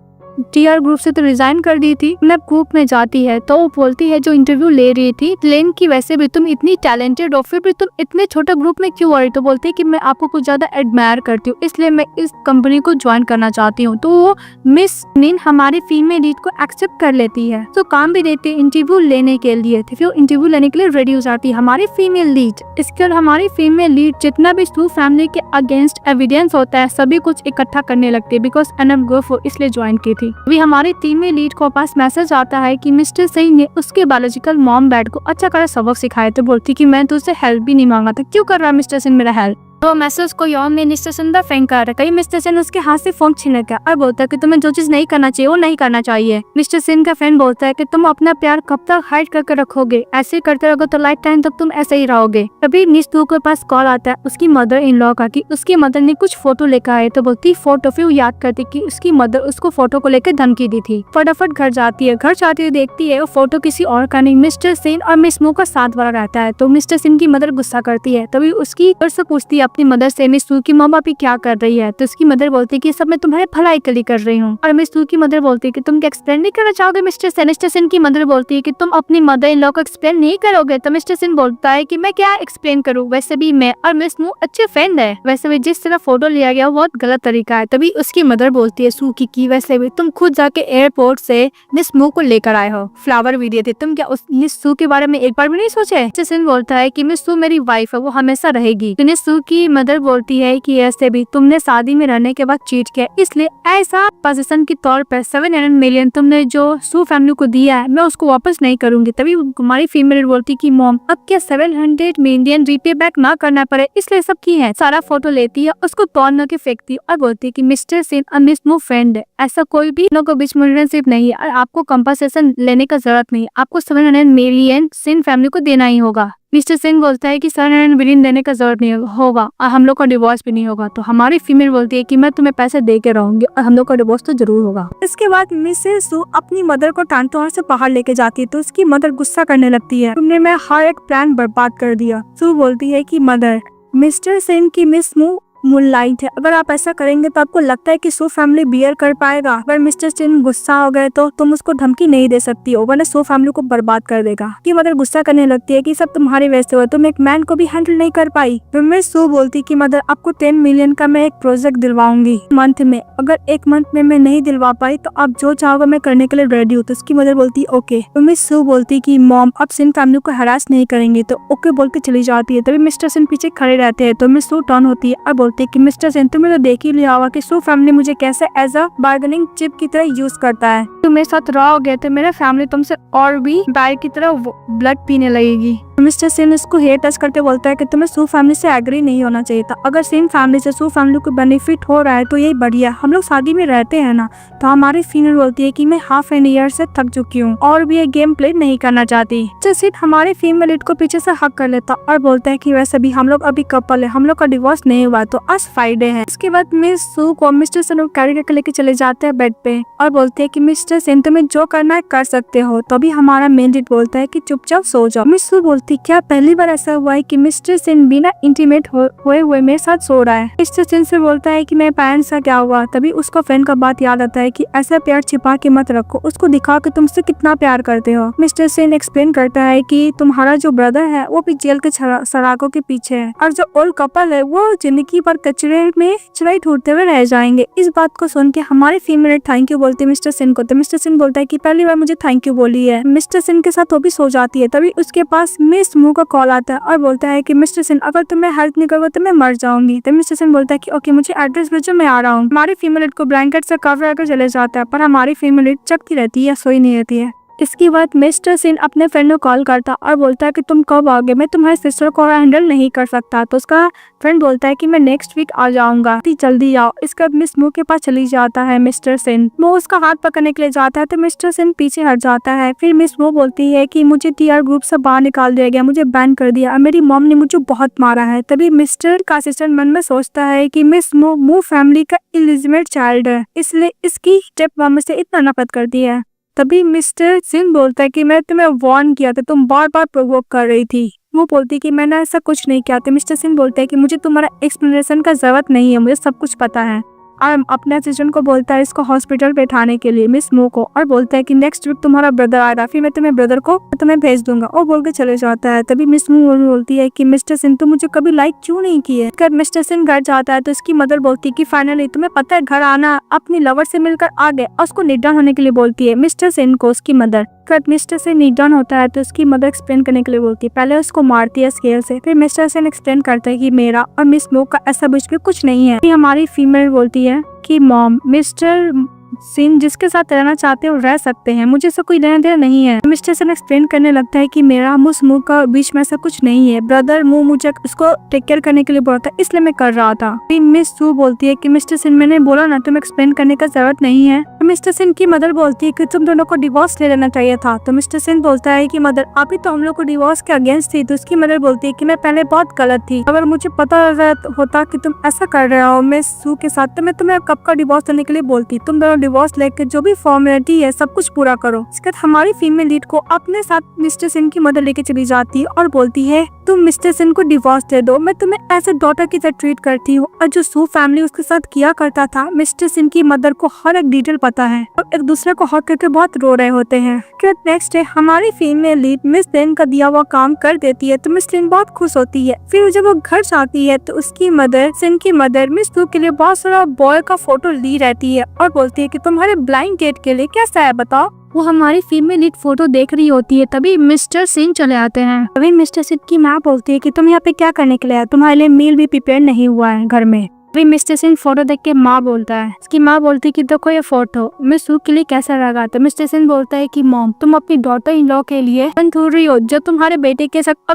टीआर ग्रुप से तो रिजाइन कर दी थी, अपने ग्रुप में जाती है तो वो बोलती है जो इंटरव्यू ले रही थी लेन की, वैसे भी तुम इतनी टैलेंटेड हो फिर भी तुम इतने छोटे ग्रुप में क्यों आ रही? तो बोलती है कि मैं आपको कुछ ज्यादा एडमायर करती हूँ इसलिए मैं इस कंपनी को ज्वाइन करना चाहती हूँ। तो वो मिस निन हमारी फीमेल लीड को एक्सेप्ट कर लेती है, तो काम भी देती है इंटरव्यू लेने के लिए। फिर इंटरव्यू लेने के लिए रेडी हो जाती है हमारी फीमेल लीड। इसके बाद हमारी फीमेल लीड जितना भी सू फैमिली के अगेंस्ट एविडेंस होता है सभी कुछ इकट्ठा करने लगती है, बिकॉज एनएम गोफो इसलिए ज्वाइन की थी। अभी हमारी टीम में लीड को पास मैसेज आता है कि मिस्टर सिंह ने उसके बायोलॉजिकल मॉम डैड को अच्छा कर सबक सिखाया। तो बोलती कि मैं तुझसे हेल्प भी नहीं मांगा था, क्यों कर रहा है मिस्टर सिंह मेरा हेल्प? तो मैसेज को यौन में मिस्टर सिंह दा फेंक कर रहा है। मिस्टर सिंह उसके हाथ से फोन छीन गया और बोलता है कि तुम्हें जो चीज नहीं करना चाहिए वो नहीं करना चाहिए। मिस्टर सिंह का फ्रेंड बोलता है कि तुम अपना प्यार कब तक हाइड करके रखोगे, ऐसे करते रहोगे तो लाइफ टाइम तक तुम ऐसे ही रहोगे। तभी निस्तू के पास कॉल आता है उसकी मदर इन लॉ का कि उसकी मदर ने कुछ फोटो लेकर आए। तो बोलती फोटो, फिर याद करती कि उसकी मदर उसको फोटो को लेकर धमकी दी थी। फटाफट घर जाती है, घर जाती हुई देखती है वो फोटो किसी और का नहीं मिस्टर सिंह और मिस मू का साथ वाला रहता है। तो मिस्टर सिंह की मदर गुस्सा करती है, तभी उसकी से पूछती है अपनी मदर से मिस सू की माँ बाप क्या कर रही है। तो उसकी मदर बोलती है कि सब मैं तुम्हारे भलाई के लिए कर रही हूँ। और मिस सू की मदर बोलती है कि तुम क्या एक्सप्लेन नहीं करना चाहोगे मिस्टर सिंह? मिस्टर सिंह की मदर बोलती है कि तुम अपनी मदर इन लॉ को एक्सप्लेन नहीं करोगे। तो मिस्टर सिंह बोलता है कि मैं क्या एक्सप्लेन करूँ, वैसे भी मैं और मिस मू अच्छे फ्रेंड है, वैसे भी जिस तरह फोटो लिया गया वो बहुत गलत तरीका है। तभी उसकी मदर बोलती है सू की वैसे भी तुम खुद जाके एयरपोर्ट से मिस मू को लेकर आए हो, फ्लावर भी दिए थे, तुम क्या उस मिस सू के बारे में एक बार भी नहीं सोचे? मिस्टर सिंह बोलता है कि मिस सू मेरी वाइफ है, वो हमेशा रहेगी। तो मिस सू की मदर बोलती है कि ऐसे भी तुमने शादी में रहने के बाद चीट किया, इसलिए ऐसा पोजीशन के तौर पर 700 मिलियन तुमने जो सू फैमिली को दिया है मैं उसको वापस नहीं करूंगी। तभी हमारी फीमेल बोलती कि मॉम अब क्या 700 मिलियन रीपे बैक ना करना पड़े इसलिए सब की है। सारा फोटो लेती है उसको तोड़ के फेंकती है और बोलती है कि मिस्टर सिंह और मिस मू फ्रेंड है, ऐसा कोई भी लोगों के बीच रिलेशनशिप नहीं है और आपको कंपनसेशन लेने का जरूरत नहीं है, आपको 700 मिलियन सिंह फैमिली को देना ही होगा। मिस्टर सिंह बोलता है कि 700 मिलियन देने का जरूरत नहीं होगा और हम लोग का डिवोर्स भी नहीं होगा। तो हमारी फीमेल बोलती है कि मैं तुम्हें पैसे दे के रहूंगी और हम लोग का डिवोर्स तो जरूर होगा। इसके बाद मिसेस सू अपनी मदर को टांटोड़ से बाहर लेके जाती है तो उसकी मदर गुस्सा करने लगती है, तुमने मैं हर एक प्लान बर्बाद कर दिया। सू बोलती है कि मदर मिस्टर सिंह की मिस मू मूनलाइट है, अगर आप ऐसा करेंगे तो आपको लगता है कि सू फैमिली बियर कर पाएगा? अगर मिस्टर सिंह गुस्सा हो गए तो तुम उसको धमकी नहीं दे सकती हो वरना सू फैमिली को बर्बाद कर देगा। कि मदर गुस्सा करने लगती है कि सब तुम्हारी वजह से हुआ, तुम एक मैन को भी हैंडल नहीं कर पाई। तो मैं सू बोलती कि मदर आपको 10 मिलियन का मैं एक प्रोजेक्ट दिलवाऊंगी मंथ में, अगर एक मंथ में मैं नहीं दिलवा पाई तो आप जो चाहोगे मैं करने के लिए रेडी हूँ। तो उसकी मदर बोलती ओके। तो मैं सू बोलती कि मॉम अब सिंह फैमिली को हरास नहीं करेंगे, तो ओके बोल के चली जाती है। तभी मिस्टर सिंह पीछे खड़े रहते हैं तो मैं सू टर्न होती है और बोलती है कि मिस्टर सिंह तुम्हें तो देख ही लिया होगा कि सू फैमिली मुझे कैसे एज अ बार्गेनिंग चिप की तरह यूज करता है, तुम मेरे साथ रहोगे तो मेरा फैमिली तुमसे और भी बैर की तरह ब्लड पीने लगेगी। मिस्टर सिंह इसको हेयर टच करके बोलता है कि तुम्हें सू फैमिली से एग्री नहीं होना चाहिए था, अगर सिंह फैमिली से सू फैमिली को बेनिफिट हो रहा है तो यही बढ़िया, हम लोग शादी में रहते हैं ना। तो हमारी फीमेल बोलती है कि मैं हाफ एन ईयर से थक चुकी हूँ और भी ये गेम प्ले नहीं करना चाहती। जैसे हमारे फीमेल लीड को पीछे से हक कर लेता और बोलता है कि वैसे भी हम लोग अभी कपल है, हम लोग का डिवोर्स नहीं हुआ तो आज फ्राइडे है। इसके बाद मिस सू को मिस्टर सिंह कैरी करके लेके चले जाते हैं बेड पे और बोलते हैं कि मिस्टर सिंह तुम्हें जो करना है कर सकते हो। तभी हमारा मेन लीड बोलता है कि चुपचाप सो जाओ। मिस सू बोलती क्या पहली बार ऐसा हुआ है कि मिस्टर सिंह बिना इंटीमेट हुए मेरे साथ सो रहा है? मिस्टर सिंह से बोलता है कि मेरे पेरेंट्स का क्या हुआ? तभी उसको फ्रेंड का बात याद आता है कि ऐसा प्यार छिपा के मत रखो, उसको दिखाओ कि तुमसे कितना प्यार करते हो। मिस्टर सिंह एक्सप्लेन करता है कि तुम्हारा जो ब्रदर है वो भी जेल के सराखों के पीछे है और जो ओल्ड कपल है वो जिंदगी भर कचरे में चढ़ाई ढूंढते हुए रह जाएंगे। इस बात को सुन के हमारी फीमेल थैंक यू बोलते मिस्टर सिंह को। तो मिस्टर सिंह बोलता है कि पहली बार मुझे थैंक यू बोली है। मिस्टर सिंह के साथ वो भी सो जाती है। तभी उसके पास मिस मू का कॉल आता है और बोलता है कि मिस्टर सिंह अगर तुम्हें हेल्प नहीं करोगे तो मैं मर जाऊंगी। तो मिस्टर सिंह बोलता है कि ओके मुझे एड्रेस भेजो मैं आ रहा हूँ। हमारी फीमेल को ब्लैंकेट से कवर कर चले जाता है पर हमारी फीमेल जगती रहती है या सोई नहीं रहती है। इसके बाद मिस्टर सिंह अपने फ्रेंड को कॉल करता और बोलता है कि तुम कब आओगे, मैं तुम्हारे सिस्टर को हैंडल नहीं कर सकता। तो उसका फ्रेंड बोलता है कि मैं नेक्स्ट वीक आ जाऊंगा, जल्दी आओ। इसके बाद मिस मू के पास चली जाता है मिस्टर सिंह। वो उसका हाथ पकड़ने के लिए जाता है तो मिस्टर सिंह पीछे हट जाता है। फिर मिस मू बोलती है कि मुझे टीआर ग्रुप से बाहर निकाल दिया गया, मुझे बैन कर दिया और मेरी मॉम ने मुझे बहुत मारा है। तभी मिस्टर का असिस्टेंट मन में सोचता है कि मिस मू फैमिली का इलिजिमेट चाइल्ड है, इसलिए इसकी स्टेप मॉम से इतना नफरत करती है। तभी मिस्टर सिन बोलता है कि मैं तुम्हें वार्न किया था, तुम बार बार प्रोवोक कर रही थी। वो बोलती कि मैंने ऐसा कुछ नहीं किया था। मिस्टर सिन बोलता है कि मुझे तुम्हारा एक्सप्लेनेशन का जरूरत नहीं है, मुझे सब कुछ पता है। और अपने असिस्टेंट को बोलता है इसको हॉस्पिटल बैठाने के लिए, मिस मो को, और बोलता है कि नेक्स्ट वीक तुम्हारा ब्रदर आएगा, फिर मैं तुम्हें ब्रदर को तुम्हें भेज दूंगा, और बोल के चले जाता है। तभी मिस मो बोलती है कि मिस्टर सिन तुम मुझे कभी लाइक क्यों नहीं किए। जब मिस्टर सिन घर जाता है तो उसकी मदर बोलती है कि फाइनली तुम्हें पता है घर आना, अपनी लवर से मिलकर आ गए, और उसको नीट डाउन होने के लिए बोलती है मिस्टर सिन को उसकी मदर। जब मिस्टर सिन नीट डाउन होता है तो उसकी मदर एक्सप्लेन करने के लिए बोलती है, पहले उसको मारती है स्केल से, फिर मिस्टर सिन एक्सप्लेन करता है कि मेरा और मिस मो का ऐसा बीच में कुछ नहीं है। हमारी फीमेल बोलती है कि मॉम मिस्टर सिन जिसके साथ रहना चाहते हो रह सकते हैं, मुझे ऐसा कोई लेना देना नहीं है। मिस्टर सिन एक्सप्लेन करने लगता है कि मेरा मुस मुंह का बीच में ऐसा कुछ नहीं है, ब्रदर मुंह मुझे उसको टेक केयर करने के लिए बोला था, इसलिए मैं कर रहा था। फिर मिस सू बोलती है कि मिस्टर सिन मैंने बोला ना तुम्हें एक्सप्लेन करने का जरूरत नहीं है। मिस्टर सिन की मदर बोलती है कि तुम दोनों को डिवोर्स ले लेना चाहिए था। तो मिस्टर सिन बोलता है कि मदर अभी तो हम लोग को डिवोर्स के अगेंस्ट थी। तो उसकी मदर बोलती है कि मैं पहले बहुत गलत थी, अगर मुझे पता होता कि तुम ऐसा कर रहे हो मिस सू के साथ तो मैं तुम्हें कब का डिवोर्स लेने के लिए बोलती। तुम दोनों डिवोर्स लेके जो भी फॉर्मेलिटी है सब कुछ पूरा करो। इसके बाद हमारी फीमेल लीड को अपने साथ मिस्टर सिन की मदर लेके चली जाती है और बोलती है तुम मिस्टर सिन को डिवोर्स दे दो, मैं तुम्हें एज ए डॉटर की तरह ट्रीट करती हूँ। और जो सू फैमिली उसके साथ किया करता था, मिस्टर सिन की मदर को हर एक डिटेल पता है और एक दूसरे को हक करके बहुत रो रहे होते हैं। नेक्स्ट डे हमारी फीमेल लीड मिस सिन का दिया हुआ काम कर देती है तो मिस सिन बहुत खुश होती है। फिर जब वो घर जाती है तो उसकी मदर सिन की मदर मिस सू के लिए बहुत सारा बॉय का फोटो ली रहती है और बोलती है कि तुम्हारे ब्लाइंड डेट के लिए कैसा है बताओ। वो हमारी फीमेल लीड फोटो देख रही होती है, तभी मिस्टर सिन चले आते हैं। तभी मिस्टर सिन की माँ बोलती है कि तुम यहाँ पे क्या करने के लिए आए, तुम्हारे लिए मील भी प्रिपेयर नहीं हुआ है घर में। तभी मिस्टर सिन फोटो देख के माँ बोलता है, उसकी माँ बोलती है कि देखो ये फोटो मिस सू के लिए कैसा लगा। तो मिस्टर सिन बोलता है कि मॉम तुम अपनी डॉटर इन लॉ के लिए हो रही हो जब तुम्हारे बेटे के साथ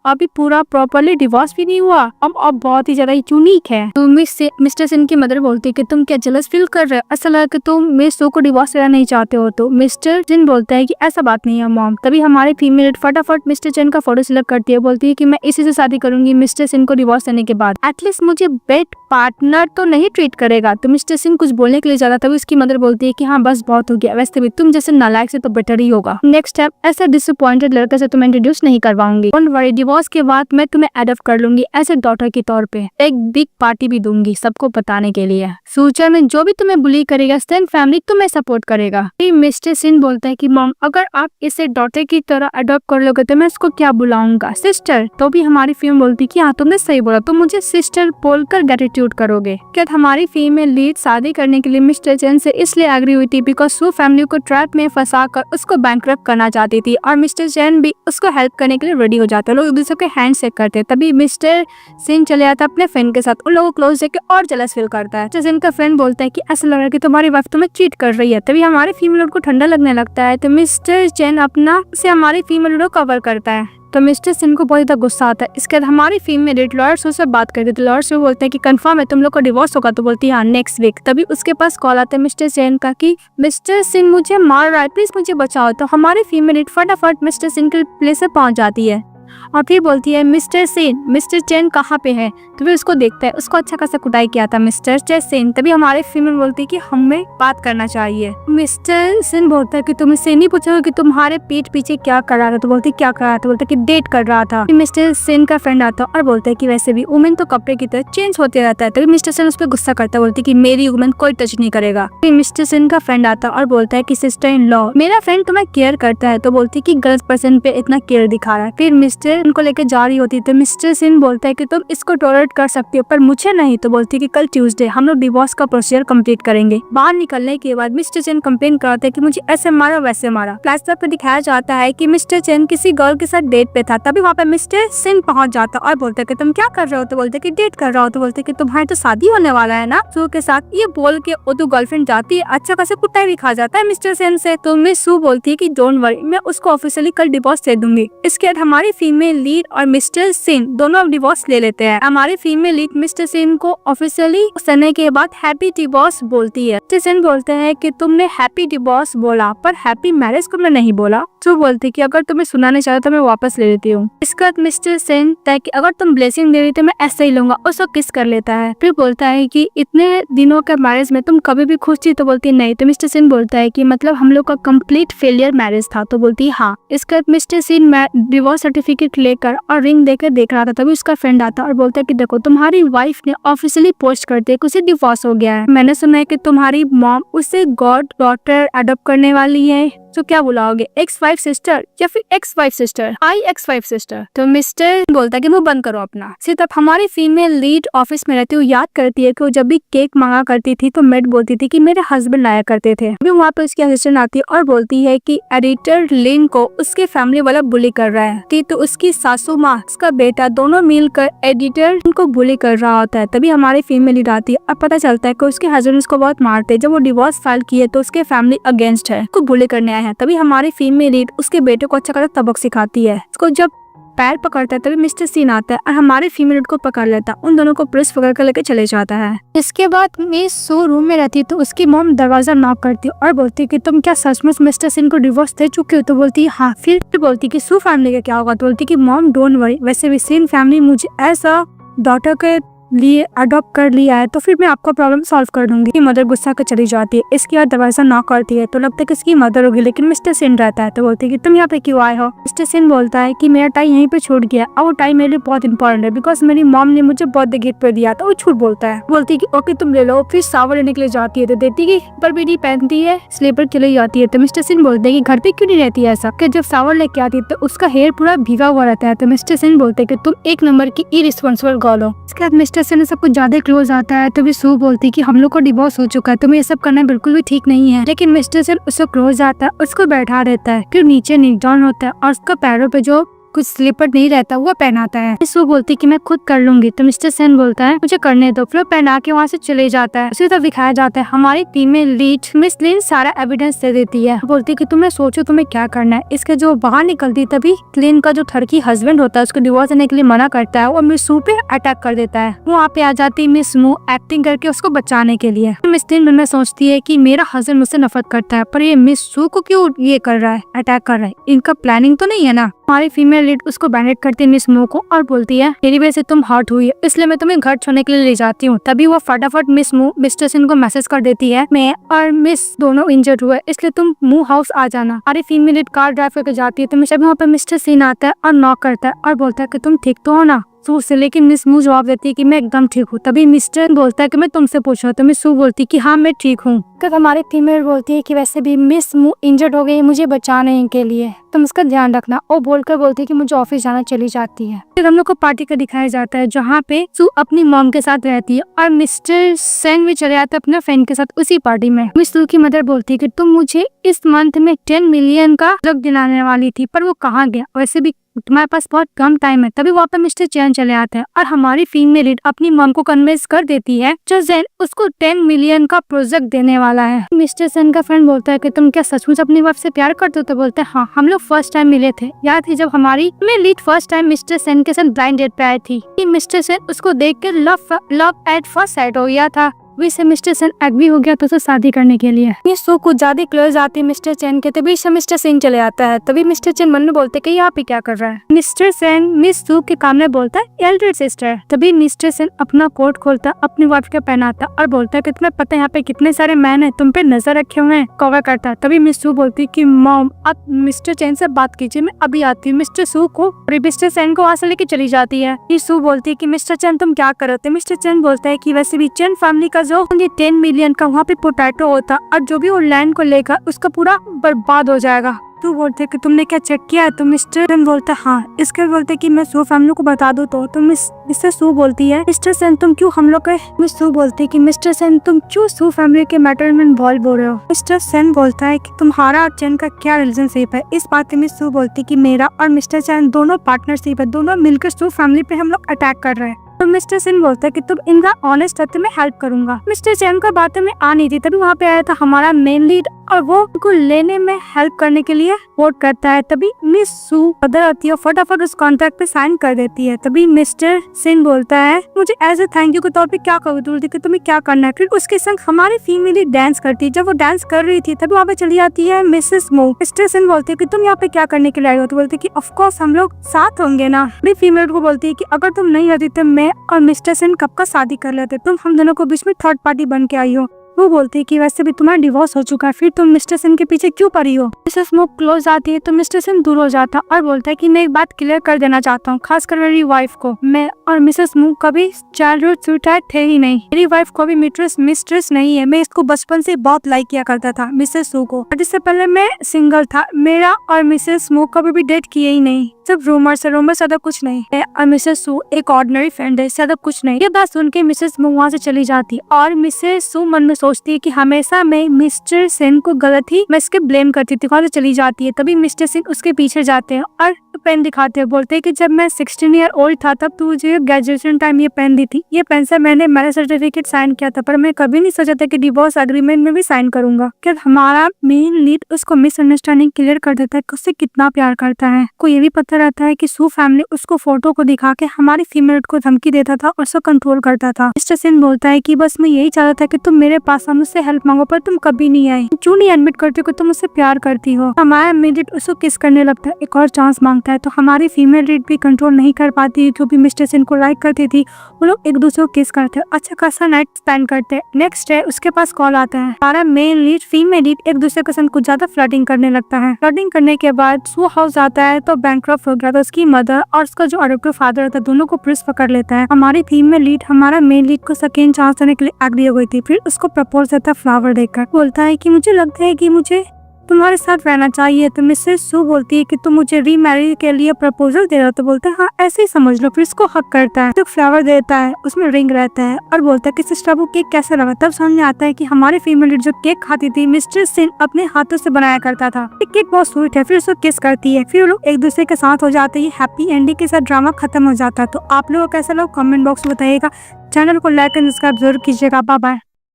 अभी पूरा प्रॉपर्ली डिवोर्स भी नहीं हुआ, अब बहुत ही ज्यादा यूनिक है। तो मिस्टर सिन की मदर बोलती है कि तुम क्या जेलस फील कर रहे हो, ऐसा लगा कि तुम मिस सू को डिवोर्स देना नहीं चाहते हो। तो मिस्टर सिन बोलता है कि ऐसा बात नहीं है मॉम। तभी हमारी फीमेल फटाफट मिस्टर सिन का फोटो सिलेक्ट करती है, बोलती है कि मैं इसी से शादी करूंगी मिस्टर सिन को डिवोर्स देने के बाद, एटलीस्ट मुझे बेड पार्टनर तो नहीं ट्रीट करेगा। तो मिस्टर सिंह कुछ बोलने के लिए ज्यादा, तभी उसकी मदर बोलती है कि हाँ बस बहुत हो गया, वैसे भी तुम जैसे नालायक से तो बेटर ही होगा। नेक्स्ट स्टेप, ऐसा डिसअपॉइंटेड लड़के से तुम्हें इंट्रोड्यूस नहीं करवाऊंगी, डोंट वरी, डिवोर्स के बाद मैं तुम्हें एडॉप्ट कर लूंगी एज ए डॉटर के तौर पे, एक बिग पार्टी भी दूंगी सबको बताने के लिए। फ्यूचर में जो भी तुम्हें बुली करेगा सिंह फैमिली तुम्हें सपोर्ट करेगा। मिस्टर सिंह बोलता है कि मॉम अगर आप इसे डॉटर की तरह अडॉप्ट कर लोगे तो मैं इसको क्या बुलाऊंगा, सिस्टर। तो भी हमारी फिल्म बोलती कि हाँ तुमने सही बोला, तुम मुझे सिस्टर बोलकर ग्रेटिट्यूड करोगे। क्या हमारी फीमेल लीड शादी करने के लिए मिस्टर चेन से इसलिए एग्री हुई थी बिकॉज सू फैमिली को ट्रैप में फंसा कर उसको बैंकरप्ट करना चाहती थी और मिस्टर चेन भी उसको हेल्प करने के लिए रेडी हो जाते, लोग एक दूसरे के हैंड शेक करते। तभी मिस्टर सिंह चले जाता अपने फ्रेंड के साथ, उन लोगों को क्लोज देख के और जेलस फील करता है। मिस्टर सिंह का फ्रेंड बोलता है कि ऐसा लग रहा है कि तुम्हारी वाइफ तुम्हें चीट कर रही है। तभी हमारी फीमेल को ठंडा लगने लगता है तो मिस्टर चेन अपना से हमारी फीमेल को कवर करता है। तो मिस्टर सिंह को बहुत ज्यादा गुस्सा आता है। इसके बाद हमारी फीमेल लॉयर से बात करते थे, लॉयर से बोलते हैं कि कंफर्म है तुम लोग का डिवोर्स होगा। तो बोलती है हाँ नेक्स्ट वीक। तभी उसके पास कॉल आता है मिस्टर चेन का कि मिस्टर सिंह मुझे मार रहा है, प्लीज मुझे बचाओ। तो हमारी फीमेल फटाफट मिस्टर सिंह के प्लेस से पहुंच जाती है और फिर बोलती है मिस्टर सेन, मिस्टर चेन कहाँ पे है। तो फिर उसको देखता है, उसको अच्छा खासा कुटाई किया था मिस्टर सेन। तभी हमारे फीमेल बोलती है कि हमें बात करना चाहिए। मिस्टर सेन बोलता है कि तुम इससे नहीं पूछोगे कि तुम्हारे पीठ पीछे क्या कर रहा था। तो बोलती क्या कर रहा था, बोलता कि डेट कर रहा था। मिस्टर सेन का फ्रेंड आता और बोलता है कि वैसे भी वुमेन तो कपड़े की तरह चेंज होते रहता है। तभी मिस्टर सेन उस पर गुस्सा करता है, बोलती कि मेरी वुमेन कोई टच नहीं करेगा। फिर मिस्टर सेन का फ्रेंड आता और बोलता है कि सिस्टर इन लॉ मेरा फ्रेंड तुम्हें केयर करता है। तो बोलती कि गलत पर्सन पे इतना केयर दिखा रहा है। फिर मिस्टर उनको लेके जा रही होती तो मिस्टर सिंह बोलता है कि तुम इसको टॉलरेट कर सकती हो पर मुझे नहीं। तो बोलती है कि कल ट्यूसडे हम लोग डिवोर्स का प्रोसीजर कंप्लीट करेंगे। बाहर निकलने के बाद मिस्टर चेन कंप्लेन कराते हैं कि मुझे ऐसे मारा वैसे मारा। फ्लैशबैक पे दिखाया जाता है कि मिस्टर चेन किसी गर्ल के साथ डेट पे था। तभी वहाँ पे मिस्टर सिंह पहुंच जाता और बोलते कि तुम क्या कर रहे हो। तो बोलते कि डेट कर रहा हो। तो बोलते कि तुम्हारी तो शादी होने वाला है ना सू के साथ। ये बोल के वो तो गर्लफ्रेंड जाती है, अच्छा खासा कुटाई भी खा जाता है मिस्टर सेन से। तो मिस सू बोलती है कि डोंट वरी, मैं उसको ऑफिशियली कल डिवोर्स दे दूंगी। इसके बाद हमारी फीमेल फीमेल लीड और मिस्टर सेन दोनों डिवोर्स ले लेते हैं। हमारे फीमेल लीड मिस्टर सेन को ऑफिशियली सुनने के बाद हैप्पी डिवोर्स बोलती है। मिस्टर सेन बोलते हैं कि तुमने हैप्पी डिवोर्स बोला पर हैप्पी मैरिज तुमने नहीं बोला। तो बोलती है कि अगर तुम्हें सुनाना चाहते तो मैं वापस ले लेती हूँ। इसके बाद मिस्टर सेन तय कि अगर तुम ब्लेसिंग दे रही तो मैं ऐसे ही लूंगा। उसको किस कर लेता है। फिर बोलता है कि इतने दिनों के मैरिज में तुम कभी भी खुश थी। तो बोलती है नहीं। तो मिस्टर सेन बोलता है कि मतलब हम लोग का कंप्लीट फेलियर मैरिज था। तो बोलती है हाँ। इसके बाद मिस्टर सेन डिवोर्स सर्टिफिकेट लेकर और रिंग देकर देख रहा था, तभी उसका फ्रेंड आता है और बोलता है कि देखो तुम्हारी वाइफ ने ऑफिशियली पोस्ट कर दिया कि उसे डिवोर्स हो गया है। मैंने सुना है कि तुम्हारी मॉम उसे गॉड डॉटर अडॉप्ट करने वाली है। तो क्या बुलाओगे, एक्स वाइफ सिस्टर या फिर एक्स वाइफ सिस्टर? आई एक्स वाइफ सिस्टर। तो मिस्टर बोलता है कि वो बंद करो अपना। सिर्फ हमारी फीमेल लीड ऑफिस में रहती हुई याद करती है कि वो जब भी केक मांगा करती थी तो मेड बोलती थी कि मेरे हस्बैंड लाया करते थे। अभी वहाँ पे उसकी असिस्टेंट आती है और बोलती है कि एडिटर लिन को उसके फैमिली वाला बुली कर रहा है। तो उसकी सासू माँ, उसका बेटा दोनों मिलकर एडिटर को बुली कर रहा होता है। तभी हमारी फीमेल लीड आती है और पता चलता है कि उसके हस्बैंड उसको बहुत मारते हैं। जब वो डिवोर्स फाइल किए तो उसके फैमिली अगेंस्ट है, उसको बुली करने आए हैं। तभी हमारी फीमेल लीड उसके बेटे को अच्छा खासा सबक सिखाती है। उसको जब पैर पकड़ता है तभी मिस्टर सीन आता है और हमारे फीमेल लीड को पकड़ लेता है। उन दोनों को पुलिस पकड़ कर लेके चले जाता है। इसके बाद मिस सू रूम में रहती है तो उसकी मॉम दरवाजा नॉक करती है और बोलती है कि तुम क्या सचमुच मिस्टर सिन को डिवोर्स दे चुके हो? तो बोलती है हाँ। फिर बोलती है कि सू फैमिली का क्या होगा? तो बोलती है कि मॉम डोंट वरी, वैसे भी सिन फैमिली मुझे ऐसा डॉटर के लिए अडॉप्ट कर लिया है तो फिर मैं आपका प्रॉब्लम सॉल्व कर दूंगी। मदर गुस्सा कर चली जाती है। इसके बाद दरवाजा नॉक करती है तो लगता है कि इसकी मदर होगी, लेकिन मिस्टर सेन रहता है। तो बोलती है कि तुम यहाँ पे क्यों आए हो? मिस्टर सेन बोलता है कि मेरा टाई यहीं पे छूट गया और वो टाई मेरे लिए बहुत इंपॉर्टेंट है बिकॉज मेरी मॉम ने मुझे बर्थडे गिफ्ट पे दिया। तो वो झूठ बोलता है। बोलती है कि ओके तुम ले लो। फिर सावर लेने के लिए जाती है तो देती है पर भी नहीं पहनती है, स्लीपर चली जाती है। तो मिस्टर सेन बोलते हैं कि घर पे क्यों नहीं रहती है ऐसा? कि जब सावर लेके आती है तो उसका हेयर पूरा भीगा हुआ रहता है। तो मिस्टर सेन बोलते हैं कि तुम एक नंबर की इरिस्पॉन्सिबल गर्ल हो। इसके बाद मिस्टर सेन सब कुछ ज्यादा क्लोज आता है। तभी सू बोलती है कि हम लोग को डिवोर्स हो चुका है, तुम्हें ये सब करना बिल्कुल भी ठीक नहीं है। लेकिन मिस्टर सेन उसको क्लोज आता है, उसको बैठा रहता है। फिर नीचे नील डाउन होता है और उसका पैरों पे जो कुछ स्लीपर नहीं रहता वो पहनाता है। सू बोलती है कि मैं खुद कर लूंगी। तो मिस्टर सेन बोलता है मुझे करने दो। फिर पहना के वहाँ से चले जाता है। उसी तरफ दिखाया जाता है हमारी फीमेल लीड मिस लिन सारा एविडेंस दे देती है। बोलती है कि तुम्हें सोचो तुम्हें क्या करना है। इसके जो बाहर निकलती तभी लिन का जो थर्की हस्बैंड होता है उसको डिवोर्स देने के लिए मना करता है और मिस सू पे अटैक कर देता है। वहाँ पे आ जाती है मिस मू एक्टिंग करके उसको बचाने के लिए। मिस लिन मन में सोचती है कि मेरा हस्बैंड मुझसे नफरत करता है पर ये मिस सू को क्यों ये कर रहा है, अटैक कर रहा है? इनका प्लानिंग तो नहीं है ना? हमारी फीमेल लीड उसको बैंडेड करती है मिस मू को और बोलती है मेरी वजह से तुम हर्ट हुई है इसलिए मैं तुम्हें घर छोड़ने के लिए ले जाती हूँ। तभी वो फटाफट मिस मू मिस्टर सिन को मैसेज कर देती है मैं और मिस दोनों इंजर्ड हुए इसलिए तुम मू हाउस आ जाना। हमारी फीमेल लीड कार ड्राइव करके जाती है तो वहाँ पे मिस्टर सिन आता है और नॉक करता है और बोलता है कि तुम ठीक तो हो ना? सू से। लेकिन मिस मू जवाब देती है कि मैं एकदम ठीक हूँ। तभी मिस्टर बोलता है कि मैं तुमसे पूछूं तो मिस सू बोलती है कि हाँ मैं ठीक हूँ। तब हमारी फीमेल बोलती है कि वैसे भी मिस मू इंजर्ड हो गई, मुझे बचाने के लिए तुम उसका ध्यान रखना। और बोलकर बोलती है कि मुझे ऑफिस जाना चली जाती है। फिर हम लोग को पार्टी का दिखाया जाता है जहाँ पे सू अपनी मॉम के साथ रहती है और मिस्टर सेन भी चले जाते अपने फ्रेंड के साथ उसी पार्टी में। मिस सू की मदर बोलती है कि तुम मुझे इस मंथ में 10 मिलियन का ड्रग दिलाने वाली थी पर वो कहाँ गया? वैसे भी तुम्हारे पास बहुत कम टाइम है। तभी वहाँ पे मिस्टर चैन चले आते हैं और हमारी फीमेल लीड अपनी मॉम को कन्विंस कर देती है जो जैन उसको 10 मिलियन का प्रोजेक्ट देने वाला है। मिस्टर सेन का फ्रेंड बोलता है कि तुम क्या सचमुच अपनी वाइफ से प्यार करते हो? तो बोलते हैं हाँ, हम लोग फर्स्ट टाइम मिले थे। याद है जब हमारी female lead first time mister Sen के साथ ब्लाइंड डेट पे आई थी कि मिस्टर सेन उसको देख के लव एट फर्स्ट साइट हो गया था। वैसे मिस्टर सेन एग्री हो गया तो उसे शादी करने के लिए। ये सो कुछ ज्यादा क्लोज आती है मिस्टर चैन के तभी मिस्टर सेन चले आता है। तभी मिस्टर चैन मन में बोलते कि यहाँ पे क्या कर रहा है? मिस्टर सेन मिस सू के कान में बोलता है एल्डर सिस्टर। तभी मिस्टर सेन अपना कोट खोलता अपनी वाइफ के पहनाता और बोलता है कि तुम्हें पता है यहाँ पे कितने सारे मैन है, तुम पे नजर रखे हुए हैं, कवर करता। तभी मिस सू बोलती कि मॉम आप मिस्टर चैन से बात कीजिए, मैं अभी आती हूँ। मिस्टर सू को मिस्टर सेन को वहाँ से लेके चली जाती है। मिस सू बोलती है कि मिस्टर चैन तुम क्या कर रहे थे? मिस्टर चैन बोलता है कि वैसे भी चैन फैमिली का जो 10 मिलियन का वहाँ पे पोटैटो होता और जो भी वो लैंड को लेकर उसका पूरा बर्बाद हो जाएगा। तू बोलते कि तुमने क्या चेक किया है? तो मिस्टर सेन बोलता है हाँ। इसके बोलते कि मैं सू फैमिली को बता दूं तो मिस्टर सू बोलती है मिस्टर सेन तुम क्यों हम लोग के? मिस सू बोलती है कि मिस्टर सेन तुम क्यों सू फैमिली के मैटर में इन्वॉल्व हो रहे हो? मिस्टर सेन बोलता है कि तुम्हारा और चैन का क्या रिलेशनशिप है? इस बात पे मिस सू बोलती कि मेरा और मिस्टर चैन दोनों पार्टनरशिप है, दोनों मिलकर सू फैमिली पे हम लोग अटैक कर रहे हैं। तो मिस्टर सेन बोलता है कि तुम इनका ऑनेस्ट है तो मैं हेल्प करूंगा। मिस्टर चैन का बातों में आ नहीं थी। तभी वहाँ पे आया था हमारा मेन लीड और वो उनको लेने में हेल्प करने के लिए वोट करता है। तभी मिस सू उधर आती है, फटाफट उस कॉन्ट्रैक्ट पे साइन कर देती है। तभी मिस्टर सिन बोलता है मुझे एज ए थैंक यू के तौर पे क्या करूँ, बोलती कि तुम्हें क्या करना है। फिर उसके संग हमारी फीमेल डांस करती है। जब वो डांस कर रही थी तभी वहाँ पे चली आती है मिसेस मू। मिस्टर सिन बोलते है कि तुम यहाँ पे क्या करने के लिए आई हो, तो बोलते कि ऑफ कोर्स हम लोग साथ होंगे ना। बड़ी फीमेल को बोलती है कि अगर तुम नहीं आती तो मैं और मिस्टर सिन कब का शादी कर लेते, तुम हम दोनों को बीच में थर्ड पार्टी बन के आई हो। वो बोलती है कि वैसे भी तुम्हारा डिवोर्स हो चुका है, फिर तुम मिस्टर सिन के पीछे क्यों पड़ी हो। मिसेस मू क्लोज आती है तो मिस्टर सिन दूर हो जाता और बोलता है कि मैं एक बात क्लियर कर देना चाहता हूँ, खासकर मेरी वाइफ को। मैं और मिसेस मू कभी चाइल्डहुड स्वीटहार्ट थे ही नहीं। मेरी वाइफ को भी मिस्ट्रेस नहीं है। मैं इसको बचपन से बहुत लाइक किया करता था, मिसेस सू को। जिससे पहले मैं सिंगल था। मेरा और मिसेस मू कभी भी डेट किए ही नहीं, सिर्फ रूमर्स ज्यादा कुछ नहीं। मैं और मिसेस सू एक ऑर्डिनरी फ्रेंड है, ज्यादा कुछ नहीं। ये बात सुन के मिसेस मू वहाँ से चली जाती और मिसेस सू मन में सोचती है कि हमेशा मैं मिस्टर सिन को गलत ही मैं इसके ब्लेम करती थी। वहाँ से चली जाती है। तभी मिस्टर सिन उसके पीछे जाते हैं और पेन दिखाते हैं। बोलते हैं कि जब मैं 16 ईयर ओल्ड था तब तू मुझे ग्रेजुएशन टाइम ये पेन दी थी। ये पेन से मैंने मैरिज सर्टिफिकेट साइन किया था, पर मैं कभी नहीं सोचा था कि डिवोर्स एग्रीमेंट में भी साइन करूंगा। क्या हमारा मेन लीड उसको मिसअंडरस्टैंडिंग क्लियर कर देता है कि उससे कितना प्यार करता है। को ये भी पता रहता है कि सू फैमिली उसको फोटो को दिखा के हमारी फीमेल को धमकी देता था और उसको कंट्रोल करता था। मिस्टर सिन बोलता है कि बस मैं यही चाहता था कि तुम मेरे पास मुझसे हेल्प मांगो, पर तुम कभी नहीं आई। क्यों नहीं एडमिट करती कि तुम उससे प्यार करती हो। हमारा मेन लीड उसको किस करने लगता है, एक और चांस मांगता है। तो हमारी फीमेल लीड भी कंट्रोल नहीं कर पाती क्योंकि मिस्टर सिन को लाइक करती थी। वो लोग एक दूसरे को किस करते हैं, अच्छा खासा नाइट स्पेंड करते हैं। नेक्स्ट डे उसके पास कॉल आता है। हमारा मेन लीड फीमेल लीड एक दूसरे के साथ कुछ ज्यादा फ्लर्टिंग करने लगता है। फ्लर्टिंग करने के बाद सू हाउस आता है तो बैंकक्रप्ट हो गया था। उसकी मदर और उसका जो अडॉप्टिव फादर था दोनों को पुलिस पकड़ लेता है। हमारी फीमेल लीड हमारा मेन लीड को सेकेंड चांस देने के लिए एग्री हो गई थी। फिर उसको प्रपोज देता फ्लावर देकर। बोलता है कि मुझे लगता है कि मुझे तुम्हारे साथ रहना चाहिए। तो मिसेस सू बोलती है कि तुम मुझे रीमैरिज के लिए प्रपोजल दे रहे हो। तो बोलता है हाँ ऐसे ही समझ लो। फिर इसको हक करता है, तो फ्लावर देता है, उसमें रिंग रहता है और बोलता है कि सिस्टर वो केक कैसे लगा। तब समझ में आता है कि हमारी फीमेल जो केक खाती थी मिस्टर सिन अपने हाथों से बनाया करता था। केक बहुत स्वीट है। फिर उसको किस करती है। फिर लोग एक दूसरे के साथ हो जाते हैं। हैप्पी एंडिंग के साथ ड्रामा खत्म हो जाता है। तो आप लोगों को कैसा लगा कमेंट बॉक्स में बताइएगा। चैनल को लाइक एंड सब्सक्राइब जरूर कीजिएगा। Bye bye.